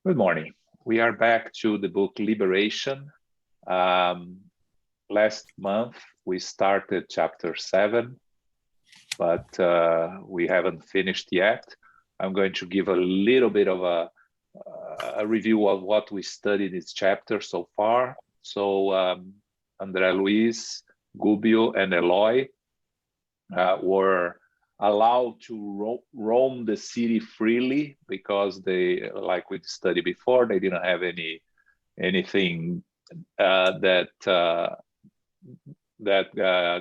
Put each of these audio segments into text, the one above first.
Good morning. We are back to the book Liberation. Last month, we started chapter 7, but we haven't finished yet. I'm going to give a little bit of a review of what we studied in this chapter so far. So Andre Luiz, Gubbio, and Eloy were allowed to roam the city freely because they, like we studied before, they didn't have anything that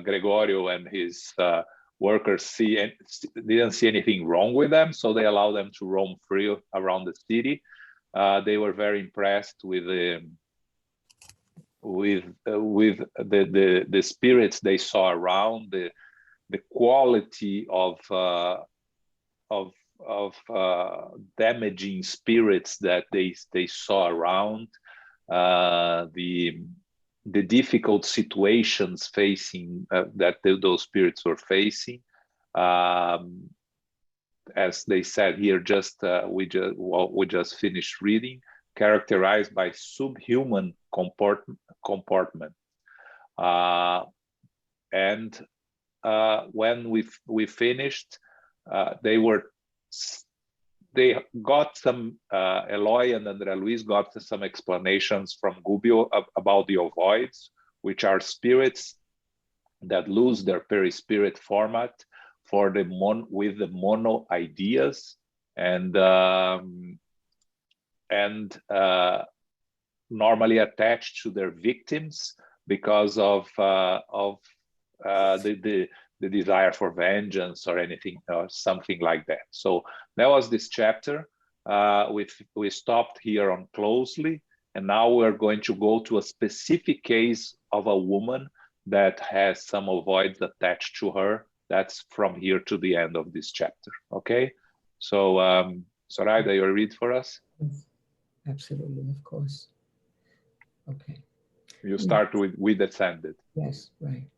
Gregorio and his workers didn't see anything wrong with them, so they allowed them to roam free around the city. They were very impressed with the spirits they saw around, the quality of damaging spirits that they saw around, the difficult situations facing that those spirits were facing. As they said here, we just finished reading, characterized by subhuman comportment. When we finished, they got some, Eloy and Andre Luiz got some explanations from Gubbio about the ovoids, which are spirits that lose their perispirit format with the mono ideas and normally attached to their victims because of the desire for vengeance or anything or something like that. So that was this chapter. We stopped here on closely, and now we're going to go to a specific case of a woman that has some ovoids attached to her. That's from here to the end of this chapter. Okay, so Zoraida, you read for us? Yes, absolutely, of course. Okay. You start with "We descended." Yes, right.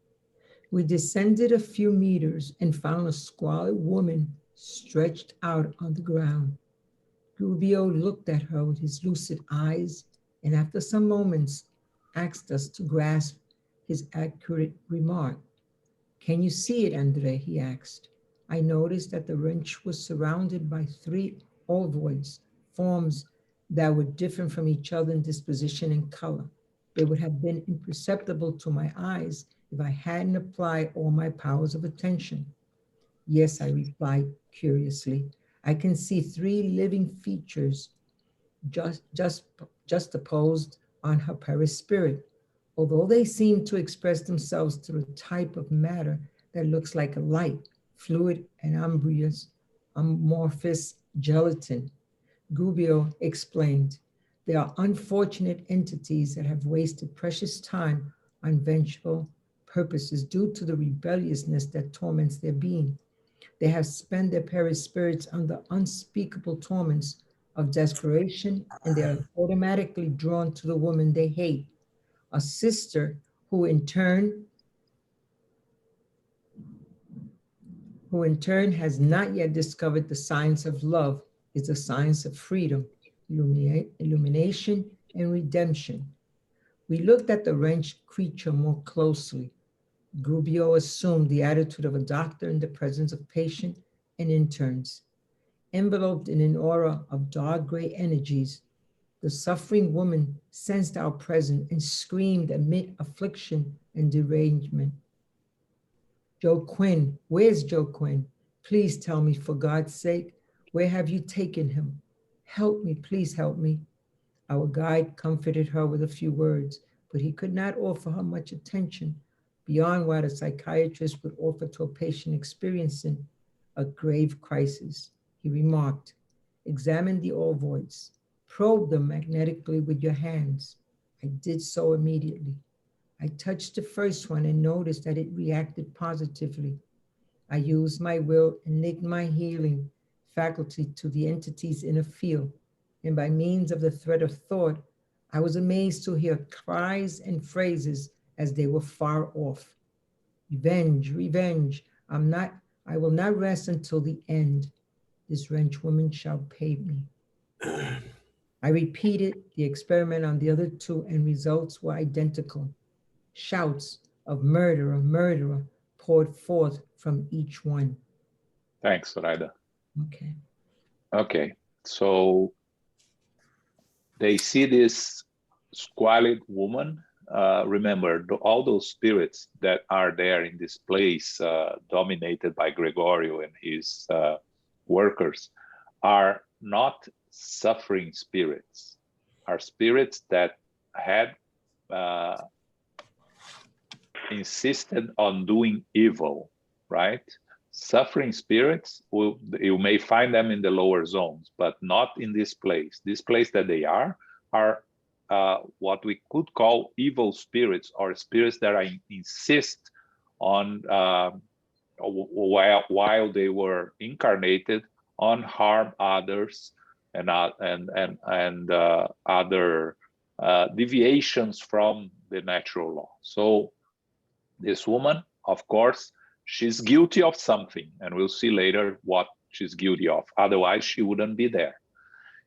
We descended a few meters and found a squalid woman stretched out on the ground. Gubbio looked at her with his lucid eyes and after some moments asked us to grasp his accurate remark. Can you see it, Andre? He asked. I noticed that the wrench was surrounded by 3 ovoids, forms that were different from each other in disposition and color. They would have been imperceptible to my eyes if I hadn't applied all my powers of attention. Yes, I replied curiously. I can see 3 living features juxtaposed on her perispirit, although they seem to express themselves through a type of matter that looks like a light, fluid, and amorphous gelatin. Gubbio explained, they are unfortunate entities that have wasted precious time on vengeful purposes due to the rebelliousness that torments their being. They have spent their perispirits under unspeakable torments of desperation, and they are automatically drawn to the woman they hate, a sister who in turn has not yet discovered the science of love, is the science of freedom, illumination, and redemption. We looked at the wrenched creature more closely. Gubbio assumed the attitude of a doctor in the presence of patient and interns. Enveloped in an aura of dark gray energies, the suffering woman sensed our presence and screamed amid affliction and derangement. Joe Quinn, where's Joe Quinn? Please tell me, for God's sake, where have you taken him? Help me, please help me. Our guide comforted her with a few words, but he could not offer her much attention beyond what a psychiatrist would offer to a patient experiencing a grave crisis. He remarked, examine the ovoids, probe them magnetically with your hands. I did so immediately. I touched the first one and noticed that it reacted positively. I used my will and linked my healing faculty to the entity's inner field, and by means of the thread of thought, I was amazed to hear cries and phrases as they were far off. Revenge, revenge, I will not rest until the end. This wrench woman shall pay me. I repeated the experiment on the other two and results were identical. Shouts of murderer, murderer poured forth from each one. Thanks, Raida. Okay. Okay, so they see this squalid woman. Remember, all those spirits that are there in this place, dominated by Gregorio and his workers, are not suffering spirits, are spirits that had insisted on doing evil, right? Suffering spirits, you may find them in the lower zones, but not in this place. This place that they are what we could call evil spirits, or spirits that insist on, while they were incarnated, on harm others and other deviations from the natural law. So this woman, of course, she's guilty of something, and we'll see later what she's guilty of. Otherwise, she wouldn't be there.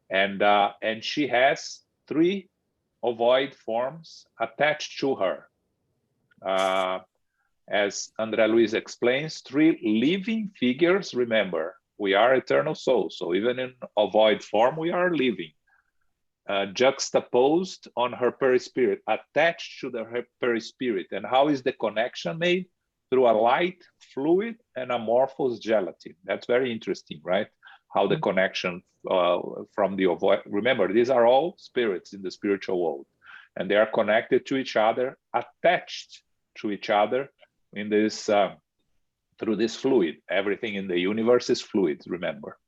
And she has 3 ovoid forms attached to her. As Andre Luiz explains, 3 living figures. Remember, we are eternal souls, so even in ovoid form, we are living. Juxtaposed on her perispirit, attached to her perispirit. And how is the connection made? Through a light, fluid, and amorphous gelatin. That's very interesting, right? How the connection from the ovoid. Remember, these are all spirits in the spiritual world, and they are connected to each other, attached to each other in this through this fluid. Everything in the universe is fluid, remember.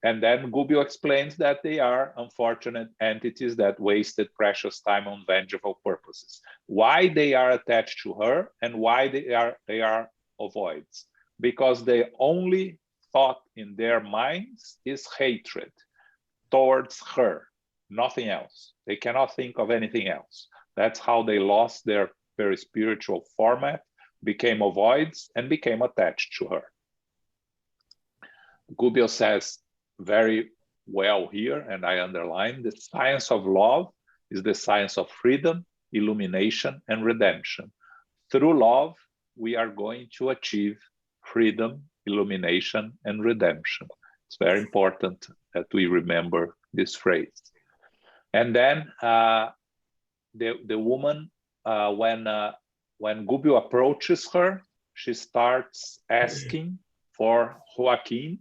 And then Gubbio explains that they are unfortunate entities that wasted precious time on vengeful purposes. Why they are attached to her and why they are ovoids? Because the only thought in their minds is hatred towards her, nothing else. They cannot think of anything else. That's how they lost their very spiritual format, became ovoids, and became attached to her. Gubbio says very well here, and I underline, the science of love is the science of freedom, illumination, and redemption. Through love, we are going to achieve freedom, illumination, and redemption. It's very important that we remember this phrase. And then the woman, when Gubbio approaches her, she starts asking for Joaquin.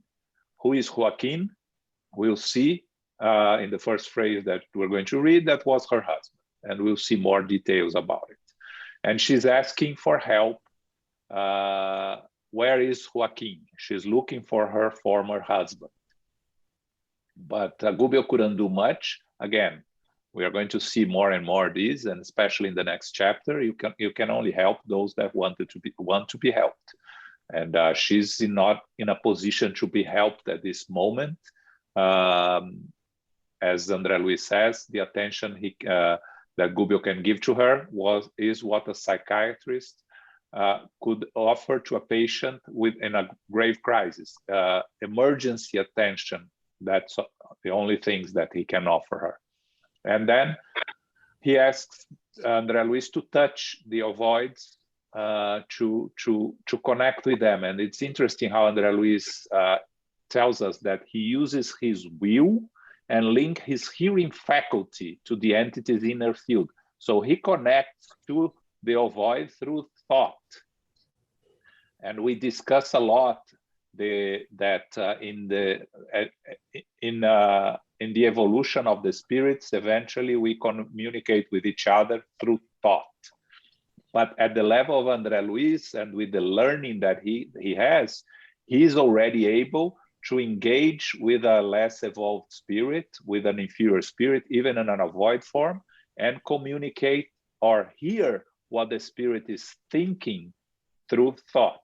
Who is Joaquin? We'll see in the first phrase that we're going to read, that was her husband, and we'll see more details about it. And she's asking for help. Where is Joaquin? She's looking for her former husband. But Gubbio couldn't do much. Again, we are going to see more and more of these, and especially in the next chapter, you can only help those that want to be helped. And she's not in a position to be helped at this moment. As Andre Luiz says, the attention that Gubbio can give to her is what a psychiatrist could offer to a patient in a grave crisis. Emergency attention, that's the only things that he can offer her. And then he asks Andre Luiz to touch the ovoids, to connect with them. And it's interesting how Andre Luiz tells us that he uses his will and link his hearing faculty to the entity's inner field. So he connects to the ovoid through thought. And we discuss a lot that in the evolution of the spirits, eventually we communicate with each other through thought. But at the level of Andre Luiz, and with the learning that he has, he's already able to engage with a less evolved spirit, with an inferior spirit, even in an ovoid form, and communicate or hear what the spirit is thinking through thought.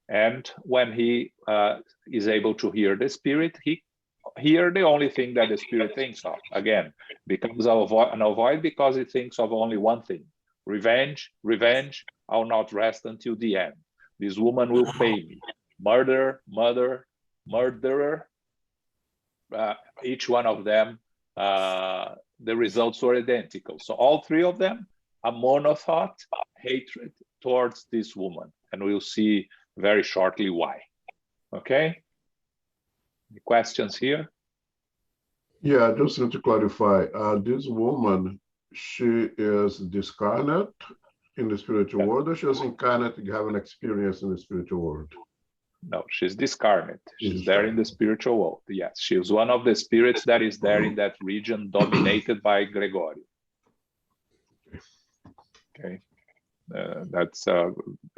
And when he is able to hear the spirit, he hear the only thing that the spirit thinks of. Again, becomes an ovoid because it thinks of only one thing. Revenge, revenge, I'll not rest until the end. This woman will pay me. Murder, murder, murderer, each one of them, the results were identical. So all three of them, a monothought hatred towards this woman. And we'll see very shortly why. Okay? Any questions here? Yeah, I just want to clarify. This woman, she is discarnate in the spiritual world, or she is incarnate to have an experience in the spiritual world? No, she's discarnate. She's there in the spiritual world. Yes, she is one of the spirits that is there in that region dominated by Gregorio. Okay, that's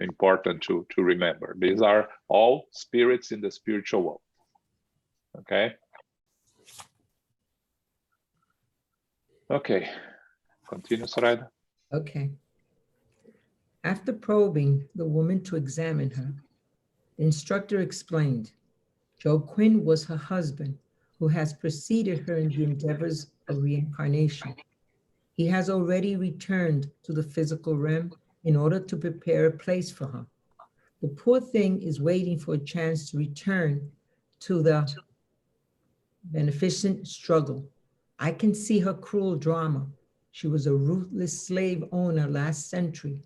important to remember. These are all spirits in the spiritual world. Okay. Okay, continue, Soraya. Okay. After probing the woman to examine her, the instructor explained, Joe Quinn was her husband, who has preceded her in the endeavors of reincarnation. He has already returned to the physical realm in order to prepare a place for her. The poor thing is waiting for a chance to return to the beneficent struggle. I can see her cruel drama. She was a ruthless slave owner last century.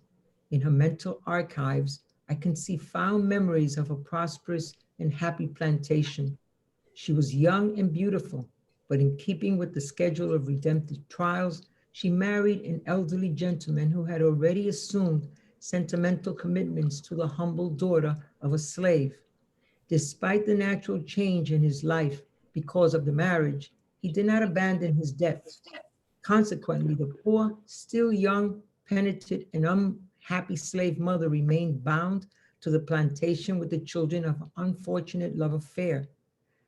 In her mental archives, I can see found memories of a prosperous and happy plantation. She was young and beautiful, but in keeping with the schedule of redemptive trials, she married an elderly gentleman who had already assumed sentimental commitments to the humble daughter of a slave. Despite the natural change in his life because of the marriage, he did not abandon his debts. Consequently, the poor, still young, penitent, and unhappy slave mother remained bound to the plantation with the children of an unfortunate love affair.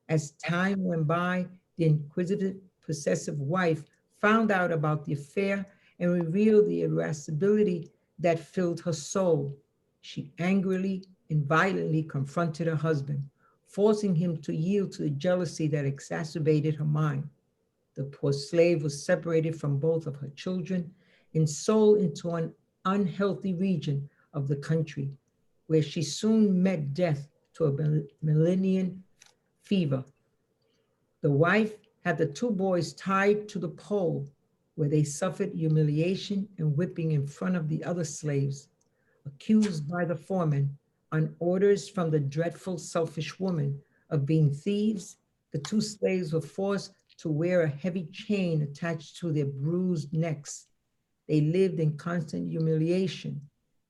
As time went by, the inquisitive, possessive wife found out about the affair and revealed the irascibility that filled her soul. She angrily and violently confronted her husband, forcing him to yield to the jealousy that exacerbated her mind. The poor slave was separated from both of her children and sold into an unhealthy region of the country, where she soon met death to a millennium fever. The wife had the two boys tied to the pole, where they suffered humiliation and whipping in front of the other slaves. Accused by the foreman, on orders from the dreadful, selfish woman, of being thieves, the two slaves were forced to wear a heavy chain attached to their bruised necks. They lived in constant humiliation.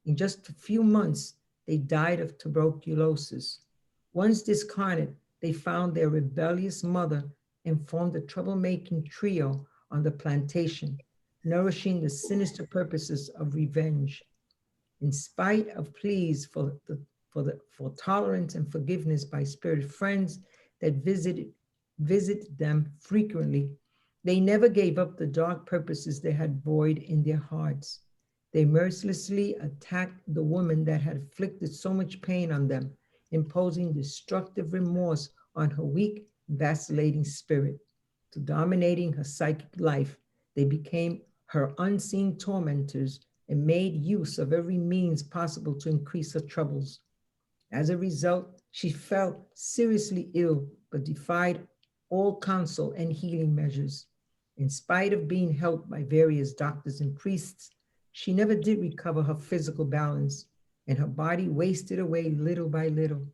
In just a few months, they died of tuberculosis. Once discarnate, they found their rebellious mother and formed a troublemaking trio on the plantation, nourishing the sinister purposes of revenge. In spite of pleas for tolerance and forgiveness by spirit friends that visit them frequently, they never gave up the dark purposes they had void in their hearts. They mercilessly attacked the woman that had inflicted so much pain on them, imposing destructive remorse on her weak, vacillating spirit. To dominating her psychic life, they became her unseen tormentors and made use of every means possible to increase her troubles. As a result, she fell seriously ill, but defied all counsel and healing measures. In spite of being helped by various doctors and priests, she never did recover her physical balance, and her body wasted away little by little.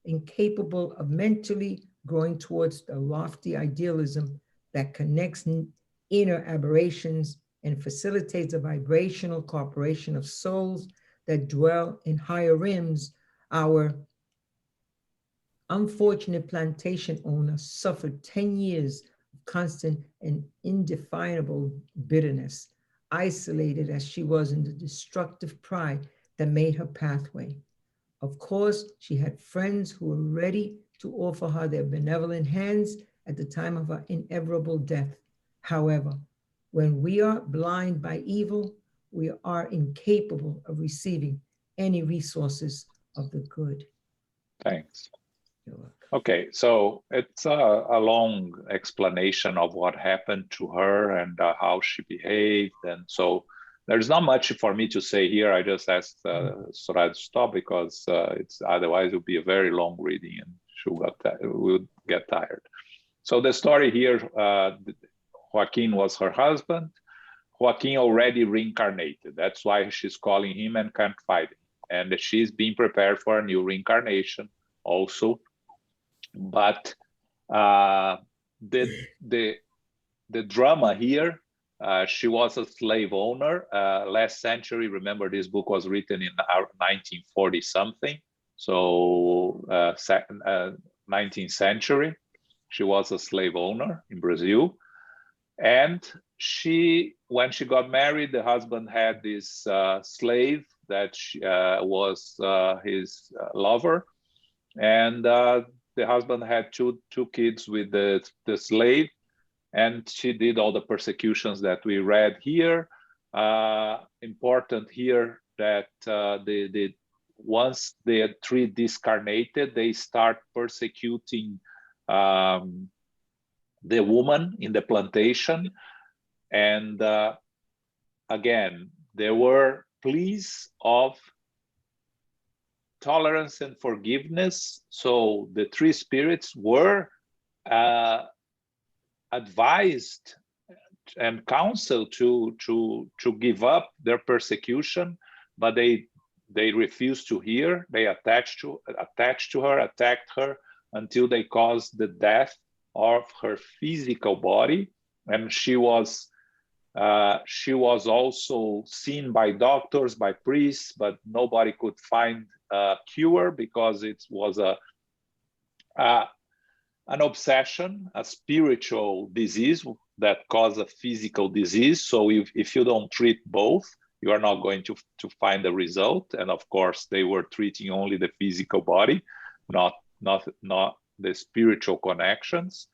Incapable of mentally growing towards the lofty idealism that connects inner aberrations and facilitates a vibrational cooperation of souls that dwell in higher rims, our unfortunate plantation owner suffered 10 years of constant and indefinable bitterness, isolated as she was in the destructive pride that made her pathway. Of course, she had friends who were ready to offer her their benevolent hands at the time of her inevitable death. However, when we are blind by evil, we are incapable of receiving any resources of the good. Thanks. Okay, so it's a long explanation of what happened to her and how she behaved. And so there's not much for me to say here. I just asked Soraya to stop because it's otherwise it would be a very long reading and she will get tired. So the story here, Joaquin was her husband. Joaquin already reincarnated. That's why she's calling him and can't find him. And she's being prepared for a new reincarnation also. But the drama here, she was a slave owner. Last century, remember this book was written in 1940 something. So 19th century, she was a slave owner in Brazil. And when she got married, the husband had this slave that was his lover. And the husband had two kids with the slave. And she did all the persecutions that we read here. Important here that once the three discarnated, they start persecuting the woman in the plantation. And again, there were pleas of tolerance and forgiveness. So the three spirits were advised and counseled to give up their persecution, but they refused to hear. They attached to her, attacked her until they caused the death of her physical body. And she was also seen by doctors, by priests, but nobody could find a cure because it was an obsession, a spiritual disease that caused a physical disease. So if you don't treat both, you are not going to find the result. And of course, they were treating only the physical body, not the spiritual connections.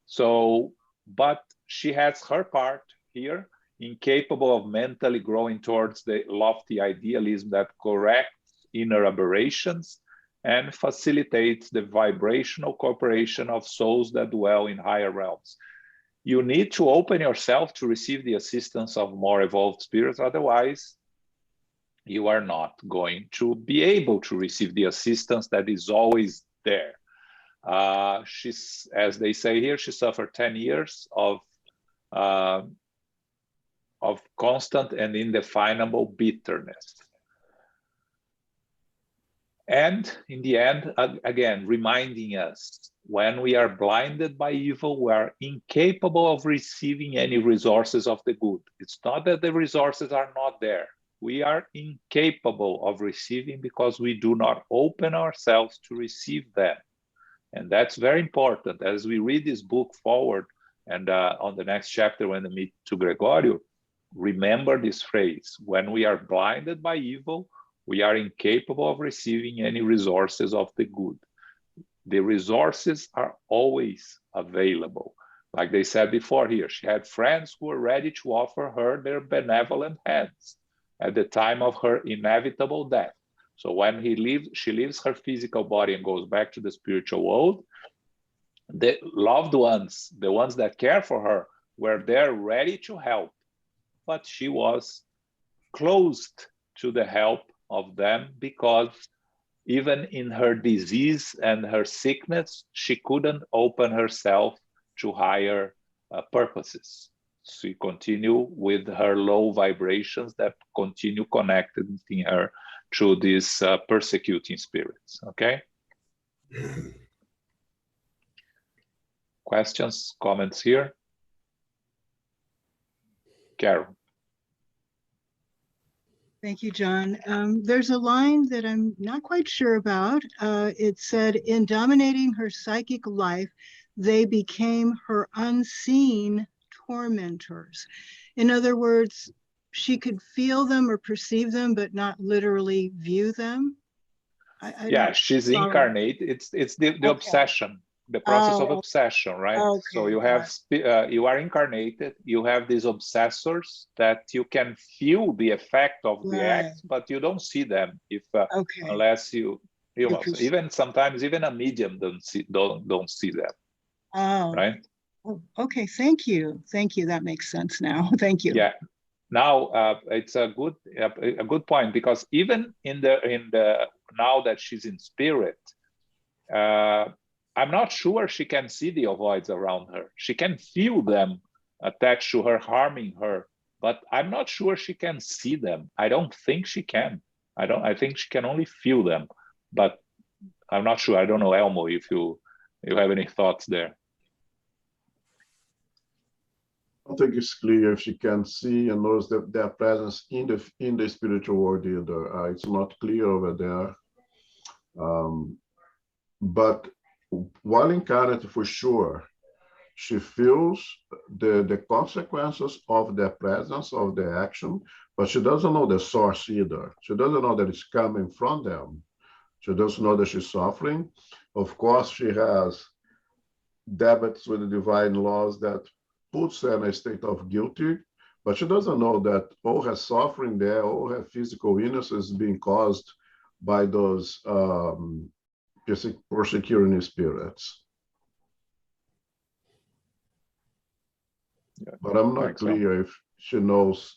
So, but she has her part here, incapable of mentally growing towards the lofty idealism that corrects inner aberrations and facilitates the vibrational cooperation of souls that dwell in higher realms. You need to open yourself to receive the assistance of more evolved spirits. Otherwise, you are not going to be able to receive the assistance that is always there. She's, as they say here, she suffered 10 years of constant and indefinable bitterness. And in the end, again, reminding us, when we are blinded by evil, we are incapable of receiving any resources of the good. It's not that the resources are not there. We are incapable of receiving because we do not open ourselves to receive them. And that's very important. As we read this book forward, and on the next chapter, when we meet to Gregorio, remember this phrase: when we are blinded by evil, we are incapable of receiving any resources of the good. The resources are always available. Like they said before here, she had friends who were ready to offer her their benevolent hands at the time of her inevitable death. So when she leaves her physical body and goes back to the spiritual world, the loved ones, the ones that care for her, were there ready to help. But she was closed to the help of them because even in her disease and her sickness, she couldn't open herself to higher purposes. She continued with her low vibrations that continue connected in her through these persecuting spirits, okay? Questions, comments here? Carol. Thank you, John. There's a line that I'm not quite sure about. It said, in dominating her psychic life, they became her unseen tormentors. In other words, she could feel them or perceive them, but not literally view them. Yeah, she's incarnated. It's the okay. Obsession, the process of obsession, right? Okay. So you have you are incarnated. You have these obsessors that you can feel the effect of the act, but you don't see them unless you even sometimes even a medium don't see them. Oh, right. Oh, okay. Thank you. That makes sense now. Thank you. Yeah. Now it's a good point, because even in the now that she's in spirit, I'm not sure she can see the ovoids around her. She can feel them attached to her, harming her, but I'm not sure she can see them. I don't think she can. I think she can only feel them, but I'm not sure. I don't know, Elmo, if you have any thoughts there. I don't think it's clear if she can see and knows that their presence in the spiritual world either. It's not clear over there. But while incarnate, for sure, she feels the consequences of their presence, of their action, but she doesn't know the source either. She doesn't know that it's coming from them. She doesn't know that she's suffering. Of course, she has debts with the divine laws that puts her in a state of guilty, but she doesn't know that all her suffering there, all her physical illness is being caused by those persecuting spirits. Yeah, but I'm not clear if she knows,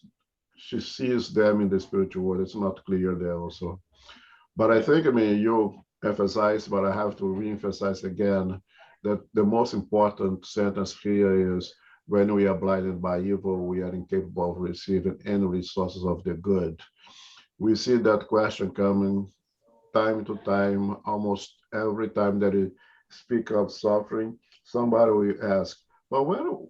she sees them in the spiritual world. It's not clear there also. But I think, I mean, you emphasize, but I have to re-emphasize again, that the most important sentence here is, when we are blinded by evil, we are incapable of receiving any resources of the good. We see that question coming time to time, almost every time that we speak of suffering, somebody will ask, well,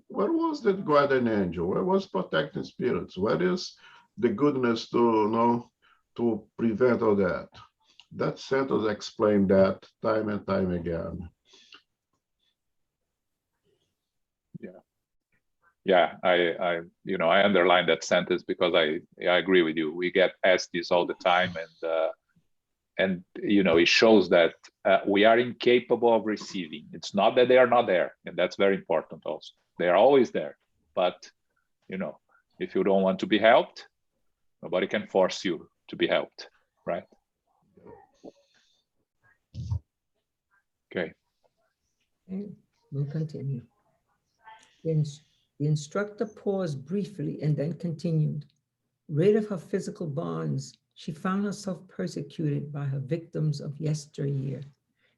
where was that guardian angel? Where was protecting spirits? Where is the goodness to prevent all that? That sentence explained that time and time again. Yeah, I underline that sentence because I agree with you. We get asked this all the time, and it shows that we are incapable of receiving. It's not that they are not there, and that's very important also. They are always there, but if you don't want to be helped, nobody can force you to be helped, right? Okay. We'll continue. The instructor paused briefly and then continued. Rid of her physical bonds, she found herself persecuted by her victims of yesteryear,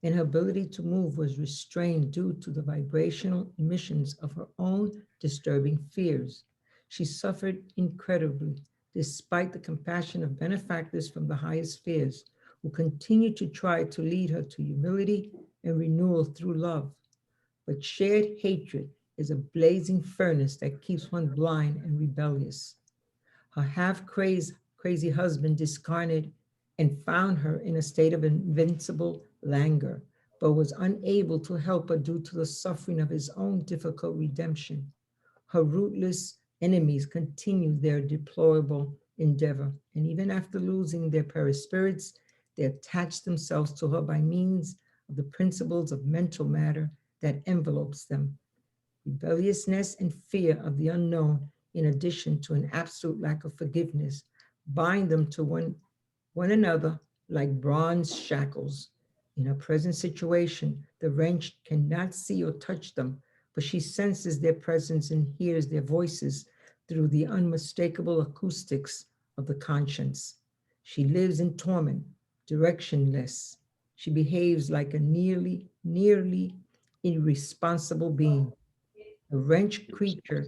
and her ability to move was restrained due to the vibrational emissions of her own disturbing fears. She suffered incredibly, despite the compassion of benefactors from the highest spheres, who continued to try to lead her to humility and renewal through love. But shared hatred is a blazing furnace that keeps one blind and rebellious. Her half-crazy husband discarnate and found her in a state of invincible languor, but was unable to help her due to the suffering of his own difficult redemption. Her rootless enemies continued their deplorable endeavor, and even after losing their perispirits, they attached themselves to her by means of the principles of mental matter that envelopes them. Rebelliousness and fear of the unknown, in addition to an absolute lack of forgiveness, bind them to one another like bronze shackles. In her present situation, the wretch cannot see or touch them, but she senses their presence and hears their voices through the unmistakable acoustics of the conscience. She lives in torment, directionless. She behaves like a nearly irresponsible being. The wretched creature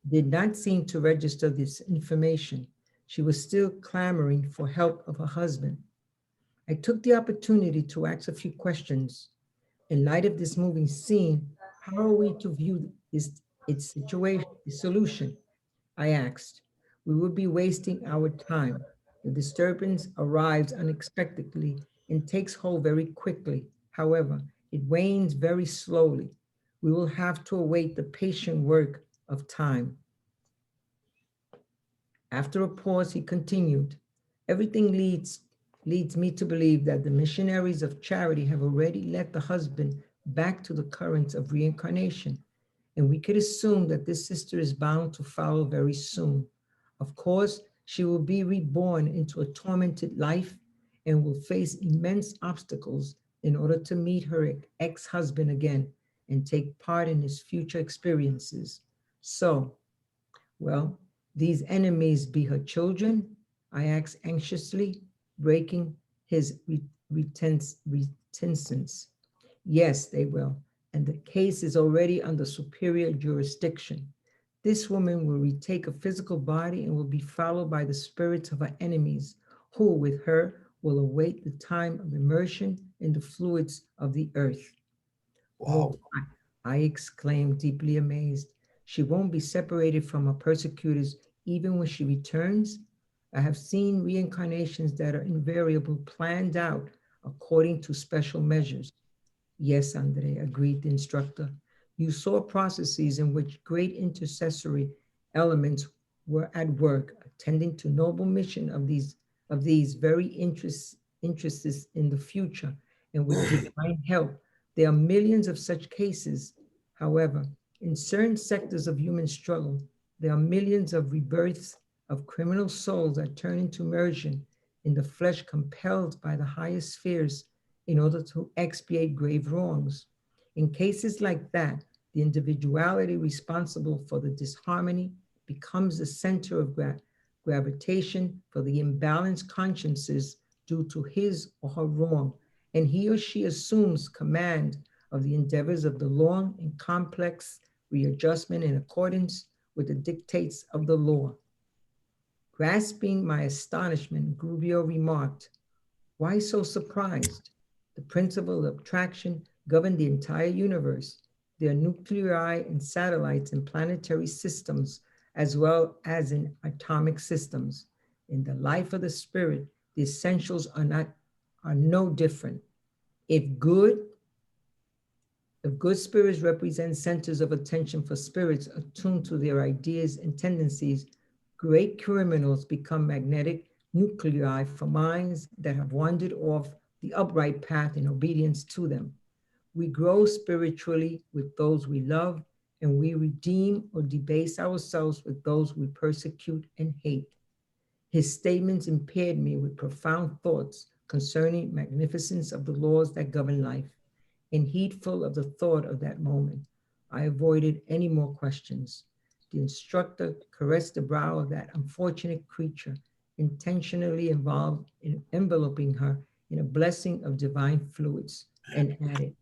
did not seem to register this information. She was still clamoring for help of her husband. I took the opportunity to ask a few questions. In light of this moving scene, how are we to view its situation, its solution? I asked. We would be wasting our time. The disturbance arrives unexpectedly and takes hold very quickly. However, it wanes very slowly. We will have to await the patient work of time. After a pause, he continued, everything leads me to believe that the missionaries of charity have already led the husband back to the currents of reincarnation, and we could assume that this sister is bound to follow very soon. Of course, she will be reborn into a tormented life and will face immense obstacles in order to meet her ex-husband again and take part in his future experiences. So, well, these enemies be her children? I asked anxiously, breaking his reticence. Yes, they will. And the case is already under superior jurisdiction. This woman will retake a physical body and will be followed by the spirits of her enemies, who with her will await the time of immersion in the fluids of the earth. Wow. Oh, I exclaimed, deeply amazed. She won't be separated from her persecutors even when she returns? I have seen reincarnations that are invariable, planned out according to special measures. Yes, Andre, agreed the instructor. You saw processes in which great intercessory elements were at work, attending to noble mission of these very interests in the future, and with divine help. There are millions of such cases. However, in certain sectors of human struggle, there are millions of rebirths of criminal souls that turn into immersion in the flesh, compelled by the highest spheres in order to expiate grave wrongs. In cases like that, the individuality responsible for the disharmony becomes the center of gravitation for the imbalanced consciences due to his or her wrong, and he or she assumes command of the endeavors of the long and complex readjustment in accordance with the dictates of the law. Grasping my astonishment, Gubbio remarked, "Why so surprised? The principle of attraction governed the entire universe. There are nuclei and satellites in planetary systems, as well as in atomic systems. In the life of the spirit, the essentials are no different. If good spirits represent centers of attention for spirits attuned to their ideas and tendencies, great criminals become magnetic nuclei for minds that have wandered off the upright path in obedience to them. We grow spiritually with those we love, and we redeem or debase ourselves with those we persecute and hate." His statements impaired me with profound thoughts concerning magnificence of the laws that govern life. And heedful of the thought of that moment, I avoided any more questions. The instructor caressed the brow of that unfortunate creature, intentionally involved in enveloping her in a blessing of divine fluids, and added,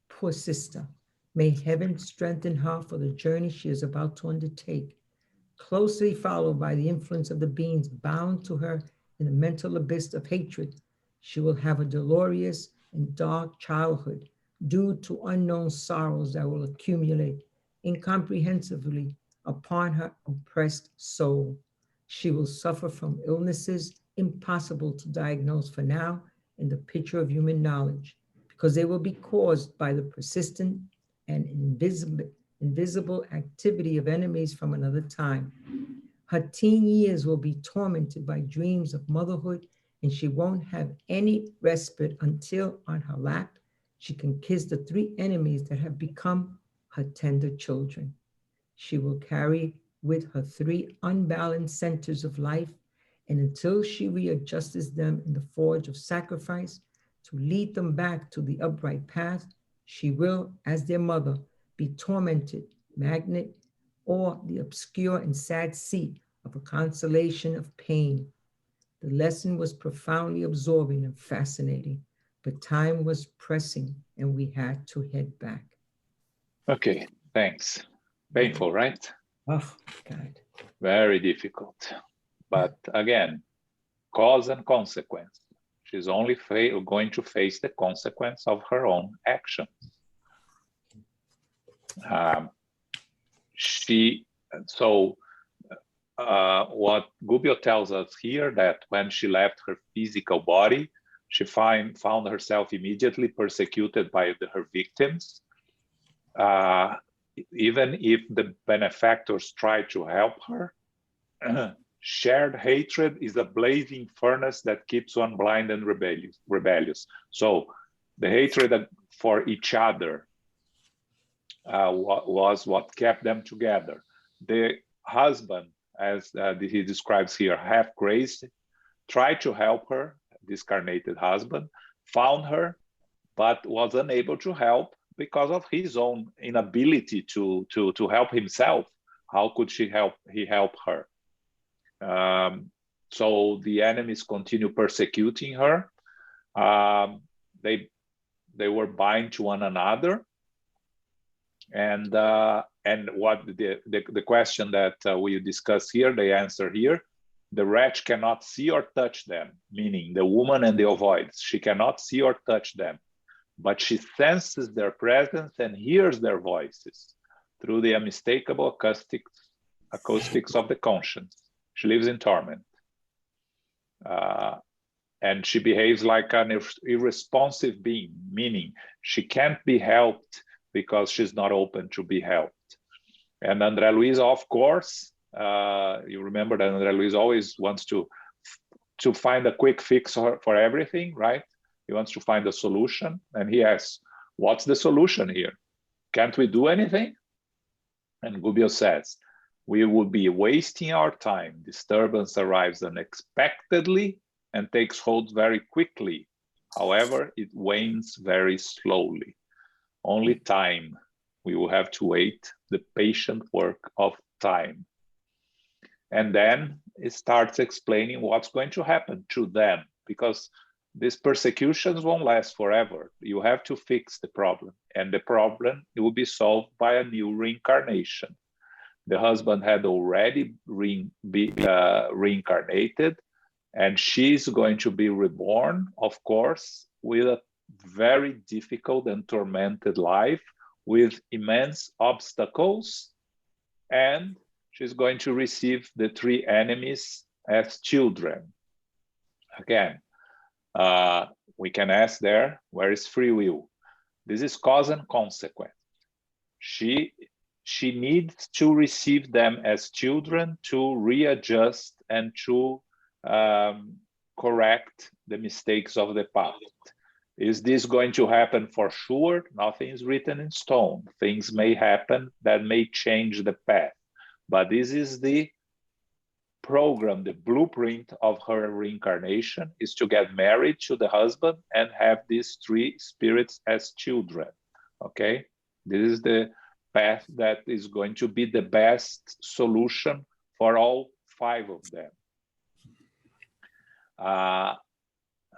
"Poor sister, may heaven strengthen her for the journey she is about to undertake." Closely followed by the influence of the beings bound to her in the mental abyss of hatred, she will have a dolorous and dark childhood, due to unknown sorrows that will accumulate incomprehensibly upon her oppressed soul. She will suffer from illnesses impossible to diagnose for now in the picture of human knowledge, because they will be caused by the persistent and invisible activity of enemies from another time. Her teen years will be tormented by dreams of motherhood, and she won't have any respite until on her lap she can kiss the three enemies that have become her tender children. She will carry with her three unbalanced centers of life, and until she readjusts them in the forge of sacrifice to lead them back to the upright path, she will, as their mother, be tormented, magnet, or the obscure and sad seat of a consolation of pain. The lesson was profoundly absorbing and fascinating, but time was pressing and we had to head back. Okay, thanks. Painful, right? Oh, God. Very difficult. But again, cause and consequence. She's only going to face the consequence of her own actions. What Gubbio tells us here, that when she left her physical body, she found herself immediately persecuted by her victims. Even if the benefactors tried to help her, shared hatred is a blazing furnace that keeps one blind and rebellious. So the hatred for each other was what kept them together. The husband, as he describes here, half crazy, tried to help her, discarnated husband, found her, but was unable to help because of his own inability to help himself. How could he help her? So the enemies continue persecuting her. They they were bind to one another. And what the question that we discuss here, they answer here, the wretch cannot see or touch them, meaning the woman and the ovoids. She cannot see or touch them, but she senses their presence and hears their voices through the unmistakable acoustics of the conscience. She lives in torment. And she behaves like an irresponsive being, meaning she can't be helped because she's not open to be helped. And Andre Luiz, of course, you remember that Andre Luiz always wants to find a quick fix for everything, right? He wants to find a solution, and he asks, what's the solution here? Can't we do anything? And Gubbio says, we would be wasting our time. Disturbance arrives unexpectedly and takes hold very quickly. However, it wanes very slowly. Only time. We will have to wait, the patient work of time. And then it starts explaining what's going to happen to them, because these persecutions won't last forever. You have to fix the problem, and the problem will be solved by a new reincarnation. The husband had already reincarnated, and she's going to be reborn, of course, with a very difficult and tormented life with immense obstacles, and she's going to receive the three enemies as children. Again, we can ask there, where is free will? This is cause and consequence. She needs to receive them as children to readjust and to correct the mistakes of the past. Is this going to happen for sure? Nothing is written in stone. Things may happen that may change the path. But this is the program, the blueprint of her reincarnation, is to get married to the husband and have these three spirits as children, okay? This is the path that is going to be the best solution for all five of them.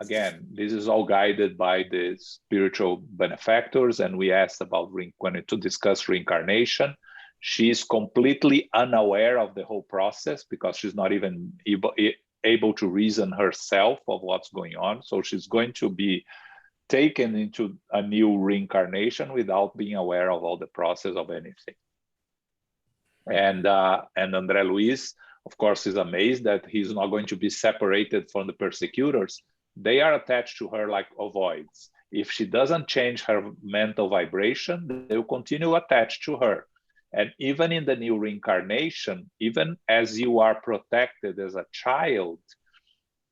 Again, this is all guided by the spiritual benefactors, and we asked about to discuss reincarnation. She's completely unaware of the whole process because she's not even able to reason herself of what's going on. So she's going to be taken into a new reincarnation without being aware of all the process of anything. And Andre Luiz, of course, is amazed that he's not going to be separated from the persecutors. They are attached to her like ovoids. If she doesn't change her mental vibration, they will continue attached to her. And even in the new reincarnation, even as you are protected as a child,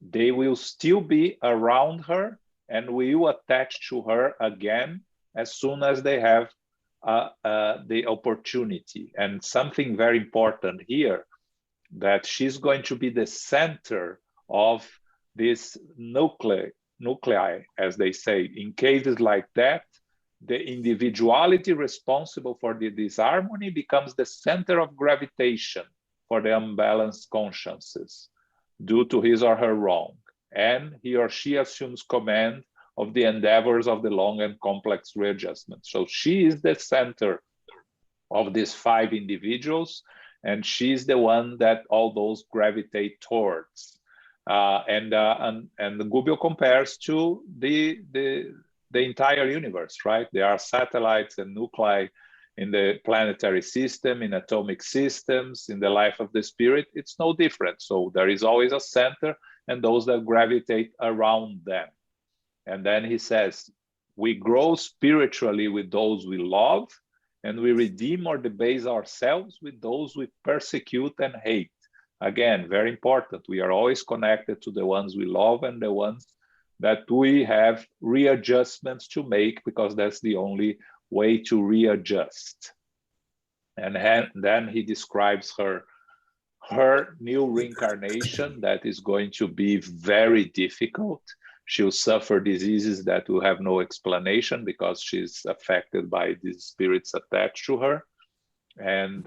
they will still be around her and will attach to her again as soon as they have the opportunity. And something very important here, that she's going to be the center of this nuclei, as they say. In cases like that, the individuality responsible for the disharmony becomes the center of gravitation for the unbalanced consciences due to his or her wrong. And he or she assumes command of the endeavors of the long and complex readjustment. So she is the center of these five individuals, and she's the one that all those gravitate towards. And the Gubbio compares to the entire universe, right? There are satellites and nuclei in the planetary system, in atomic systems, in the life of the spirit. It's no different. So there is always a center and those that gravitate around them. And then he says, we grow spiritually with those we love, and we redeem or debase ourselves with those we persecute and hate. Again, very important. We are always connected to the ones we love and the ones that we have readjustments to make, because that's the only way to readjust. And then he describes her new reincarnation that is going to be very difficult. She'll suffer diseases that will have no explanation because she's affected by these spirits attached to her. And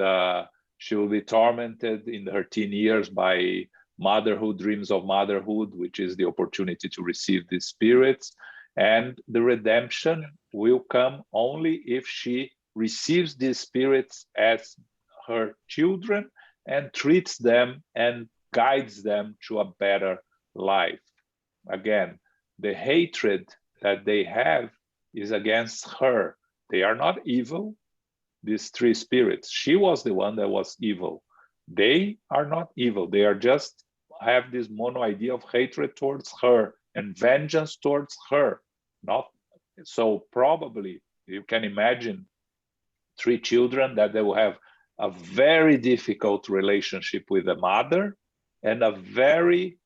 she will be tormented in her teen years by motherhood, dreams of motherhood, which is the opportunity to receive these spirits. And the redemption will come only if she receives these spirits as her children and treats them and guides them to a better life. Again, the hatred that they have is against her. They are not evil, these three spirits. She was the one that was evil. They are not evil. They are just have this mono idea of hatred towards her and vengeance towards her. Not so probably you can imagine three children that they will have a very difficult relationship with the mother and a very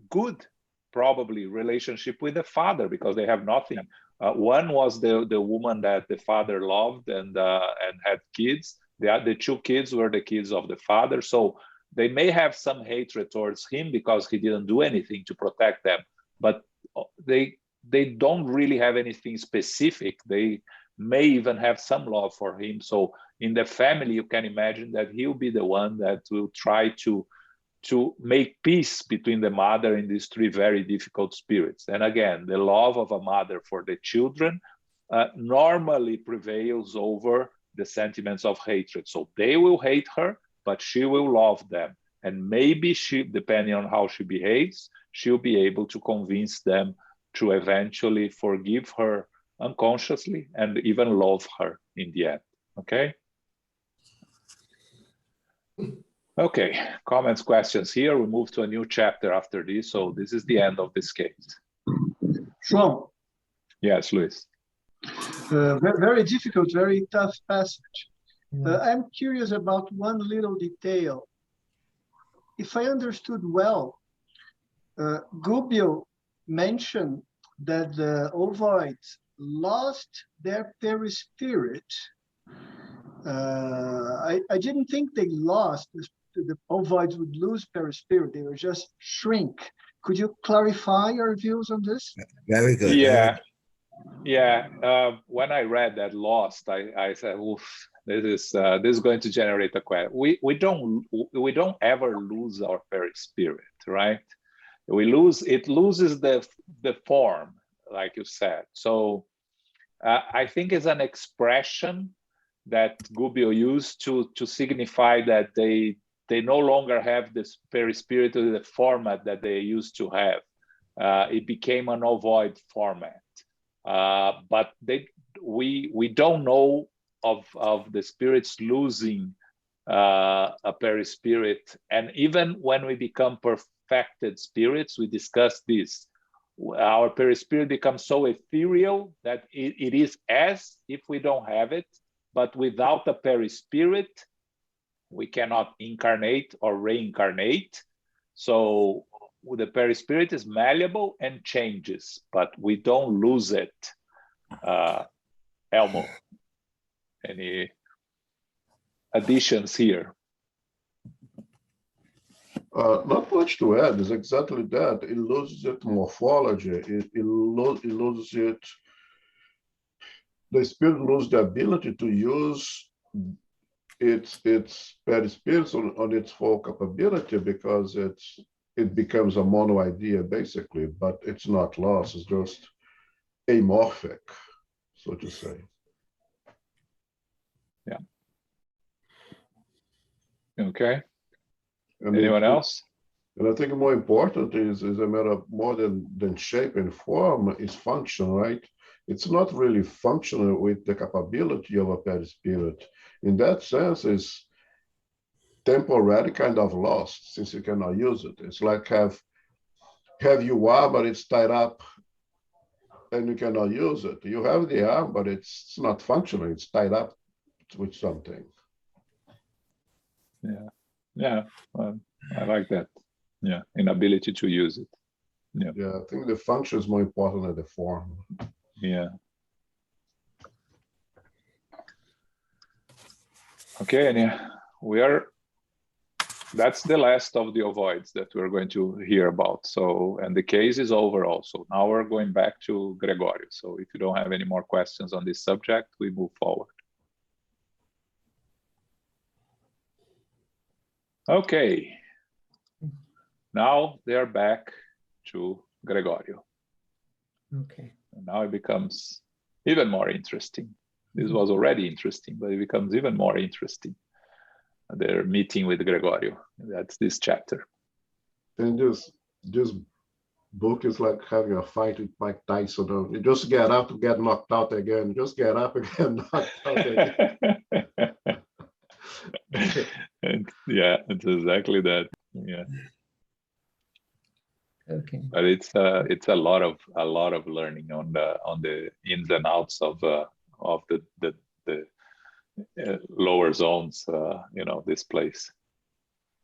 good probably relationship with the father, because they have nothing. One was the woman that the father loved and had kids. The two kids were the kids of the father. So they may have some hatred towards him because he didn't do anything to protect them, but they don't really have anything specific. They may even have some love for him. So in the family, you can imagine that he'll be the one that will try to make peace between the mother and these three very difficult spirits. And again, the love of a mother for the children normally prevails over the sentiments of hatred. So they will hate her, but she will love them. And maybe she, depending on how she behaves, she'll be able to convince them to eventually forgive her unconsciously and even love her in the end. Okay? Okay, comments, questions here. We move to a new chapter after this. So this is the end of this case. João. Yes, Luis. Very difficult, very tough passage. I'm curious about one little detail. If I understood well, Gubbio mentioned that the ovoids lost their perispirit. I didn't think they lost, the ovoids would lose perispirit, they would just shrink. Could you clarify your views on this? Very good. Yeah. Yeah, when I read that lost, I said, "Oof, this is going to generate a question." We don't ever lose our perispirit, right? It loses the form, like you said. So I think it's an expression that Gubbio used to signify that they no longer have this perispirit in the format that they used to have. It became an ovoid format. But we don't know of the spirits losing a perispirit. And even when we become perfected spirits, we discussed this, our perispirit becomes so ethereal that it is as if we don't have it, but without a perispirit, we cannot incarnate or reincarnate. So the perispirit is malleable and changes, but we don't lose it. Elmo, any additions here? Not much to add. It's exactly that. It loses its morphology. It loses it. The spirit loses the ability to use its perispirit on its full capability, because it becomes a mono idea basically, but it's not lost. It's just amorphic, so to say. Yeah. Okay. And anyone else? And I think more important is a matter of more than shape and form is function, right? It's not really functional with the capability of a perispirit. In that sense, it's temporarily kind of lost since you cannot use it. It's like have your arm, but it's tied up and you cannot use it. You have the arm, but it's not functional. It's tied up with something. Yeah, I like that. Yeah, inability to use it. Yeah, I think the function is more important than the form. Yeah. Okay, and that's the last of the ovoids that we're going to hear about. So, and the case is over also. Now we're going back to Gregorio. So if you don't have any more questions on this subject, we move forward. Okay. Now they're back to Gregorio. Okay. And now it becomes even more interesting. This was already interesting, but it becomes even more interesting. They're meeting with Gregorio. That's this chapter. And this book is like having a fight with Mike Tyson. You just get up to get knocked out again. Just get up and get knocked out again. And yeah, it's exactly that. Yeah. Okay. But it's a lot of learning on the ins and outs of the lower zones. This place.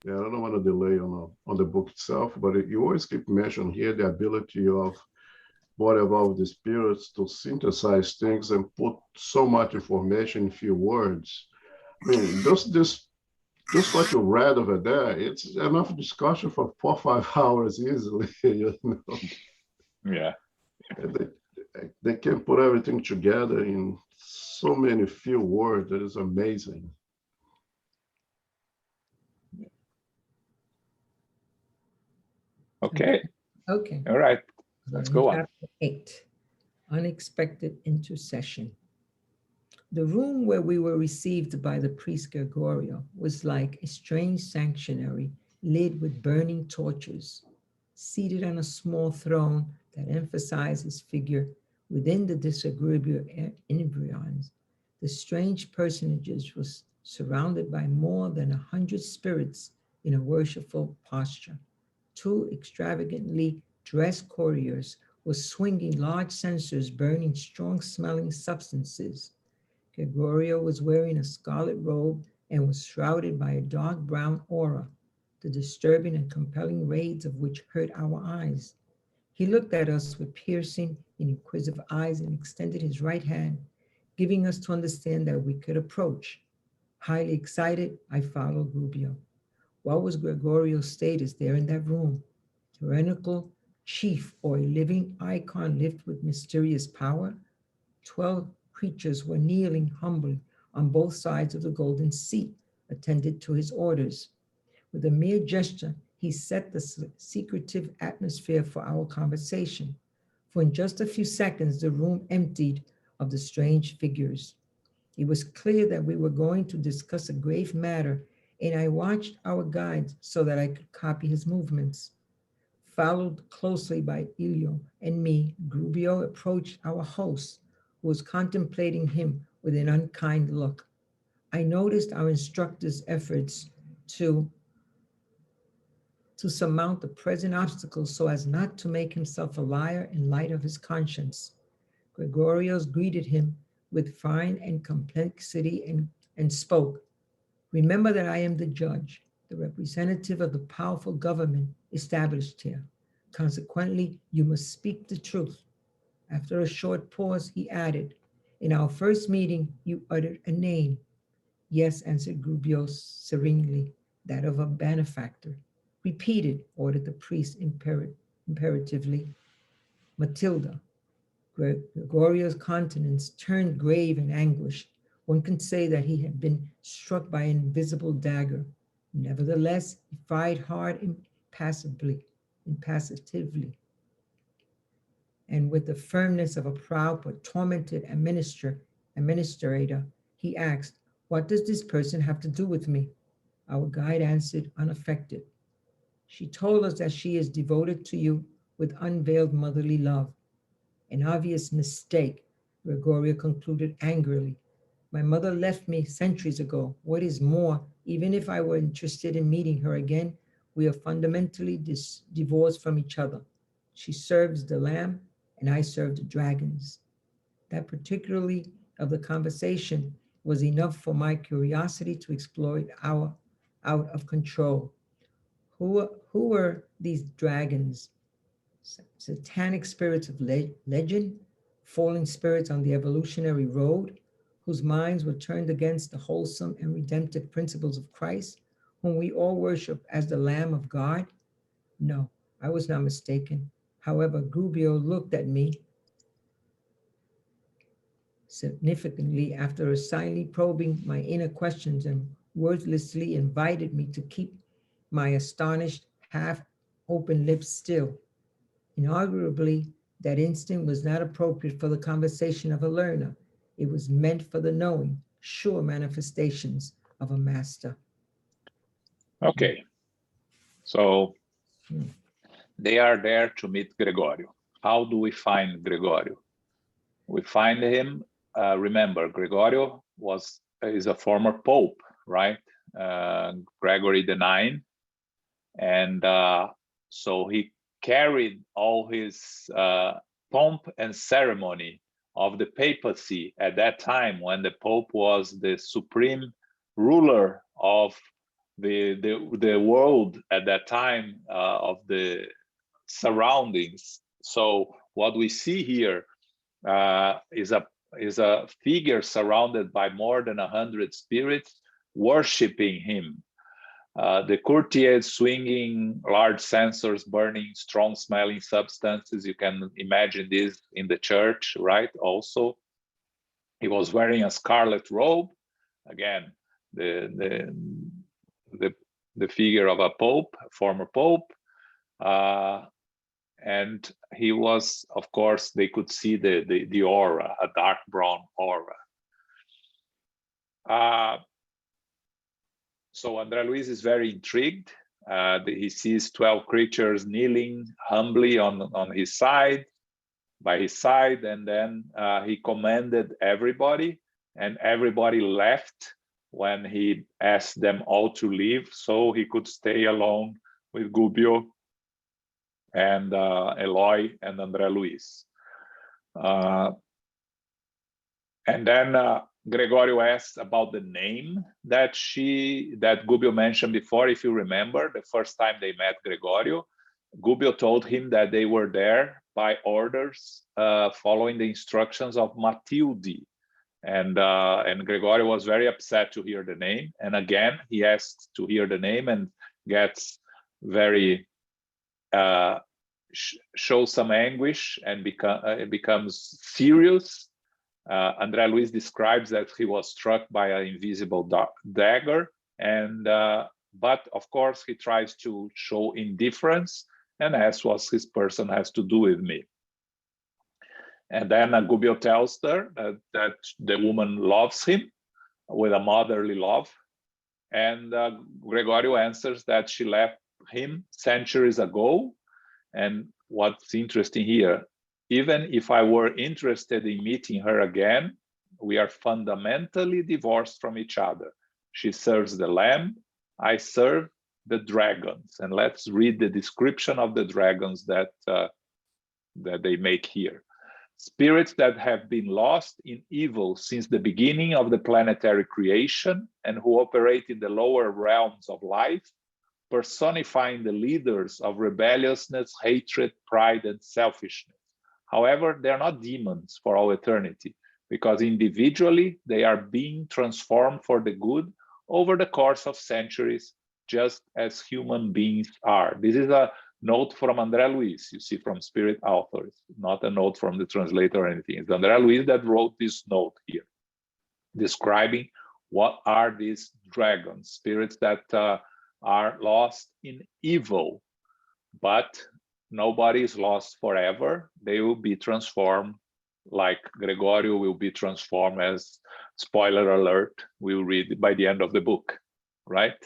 Yeah, I don't want to delay on the book itself, but you always keep mentioning here the ability of whatever of the spirits to synthesize things and put so much information in few words. I mean, just what you read over there, it's enough discussion for 4 or 5 hours easily. Yeah. They can put everything together in so many few words. That is amazing. Okay. Okay. All right. Let's go on. Chapter 8, Unexpected Intercession. The room where we were received by the priest Gregorio was like a strange sanctuary lit with burning torches. Seated on a small throne that emphasized his figure within the disagreeable embryons, the strange personages was surrounded by more than 100 spirits in a worshipful posture. 2 extravagantly dressed couriers were swinging large censers burning strong-smelling substances. Gregorio was wearing a scarlet robe and was shrouded by a dark brown aura, the disturbing and compelling rays of which hurt our eyes. He looked at us with piercing and inquisitive eyes and extended his right hand, giving us to understand that we could approach. Highly excited, I followed Rubio. What was Gregorio's status there in that room? Tyrannical chief or a living icon lived with mysterious power? 12 creatures were kneeling humbly on both sides of the golden seat, attended to his orders. With a mere gesture, he set the secretive atmosphere for our conversation. For in just a few seconds, the room emptied of the strange figures. It was clear that we were going to discuss a grave matter, and I watched our guide so that I could copy his movements. Followed closely by Ilio and me, Grubio approached our host, who was contemplating him with an unkind look. I noticed our instructor's efforts to surmount the present obstacles so as not to make himself a liar in light of his conscience. Gregorios greeted him with fine and complexity and spoke. Remember that I am the judge, the representative of the powerful government established here. Consequently, you must speak the truth. After a short pause, he added, in our first meeting, you uttered a name. Yes, answered Grubio serenely, that of a benefactor. Repeated, ordered the priest imperatively. Matilda. Gregorio's countenance turned grave and anguished. One can say that he had been struck by an invisible dagger. Nevertheless, he fired hard impassively, and with the firmness of a proud but tormented administrator, he asked, what does this person have to do with me? Our guide answered unaffected. She told us that she is devoted to you with unveiled motherly love. An obvious mistake, Gregorio concluded angrily. My mother left me centuries ago. What is more, even if I were interested in meeting her again, we are fundamentally divorced from each other. She serves the lamb and I serve the dragons. That particularly of the conversation was enough for my curiosity to exploit our out of control. Who were these dragons? Satanic spirits of legend, falling spirits on the evolutionary road, whose minds were turned against the wholesome and redemptive principles of Christ, whom we all worship as the Lamb of God? No, I was not mistaken. However, Grubio looked at me significantly after silently probing my inner questions and wordlessly invited me to keep my astonished, half-open lips still. Inarguably, That instant was not appropriate for the conversation of a learner. It was meant for the knowing, sure manifestations of a master. Okay, so they are there to meet Gregorio. How do we find Gregorio? We find him, remember, Gregorio is a former pope, right? Gregory IX. And so he carried all his pomp and ceremony of the papacy at that time, when the Pope was the supreme ruler of the world at that time, of the surroundings. So what we see here is a figure surrounded by more than 100 spirits worshiping him. The courtiers swinging large censers, burning strong smelling substances. You can imagine this in the church, right? Also, he was wearing a scarlet robe. Again, the figure of a pope, a former pope. And he was, of course, they could see the aura, a dark brown aura. So Andre Luiz is very intrigued. He sees 12 creatures kneeling humbly on his side, by his side, and then he commanded everybody, and everybody left when he asked them all to leave, so he could stay alone with Gubbio and Eloy and Andre Luiz. And then Gregorio asked about the name that Gubbio mentioned before. If you remember, the first time they met Gregorio, Gubbio told him that they were there by orders, following the instructions of Matilde. And Gregorio was very upset to hear the name. And again, he asks to hear the name and gets very, shows some anguish and becomes serious. Andre Luiz describes that he was struck by an invisible dagger, and but of course he tries to show indifference and asks what his person has to do with me. And then Gubbio tells her that the woman loves him with a motherly love, and Gregorio answers that she left him centuries ago. And what's interesting here, even if I were interested in meeting her again, we are fundamentally divorced from each other. She serves the lamb, I serve the dragons. And let's read the description of the dragons that they make here. Spirits that have been lost in evil since the beginning of the planetary creation and who operate in the lower realms of life, personifying the leaders of rebelliousness, hatred, pride, and selfishness. However, they are not demons for all eternity, because individually they are being transformed for the good over the course of centuries, just as human beings are. This is a note from Andre Luiz, you see, from Spirit authors, not a note from the translator or anything. It's Andre Luiz that wrote this note here, describing what are these dragons, spirits that are lost in evil, but nobody is lost forever. They will be transformed, like Gregorio will be transformed, as spoiler alert, we'll read by the end of the book, right?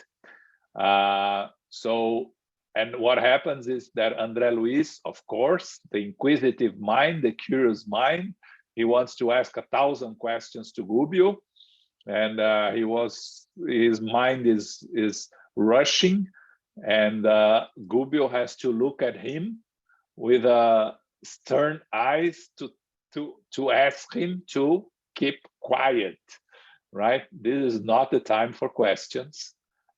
And what happens is that Andre Luiz, of course, the inquisitive mind, the curious mind, he wants to ask 1,000 questions to Gubbio, and his mind is rushing, and Gubbio has to look at him with stern eyes to ask him to keep quiet, right? This is not the time for questions.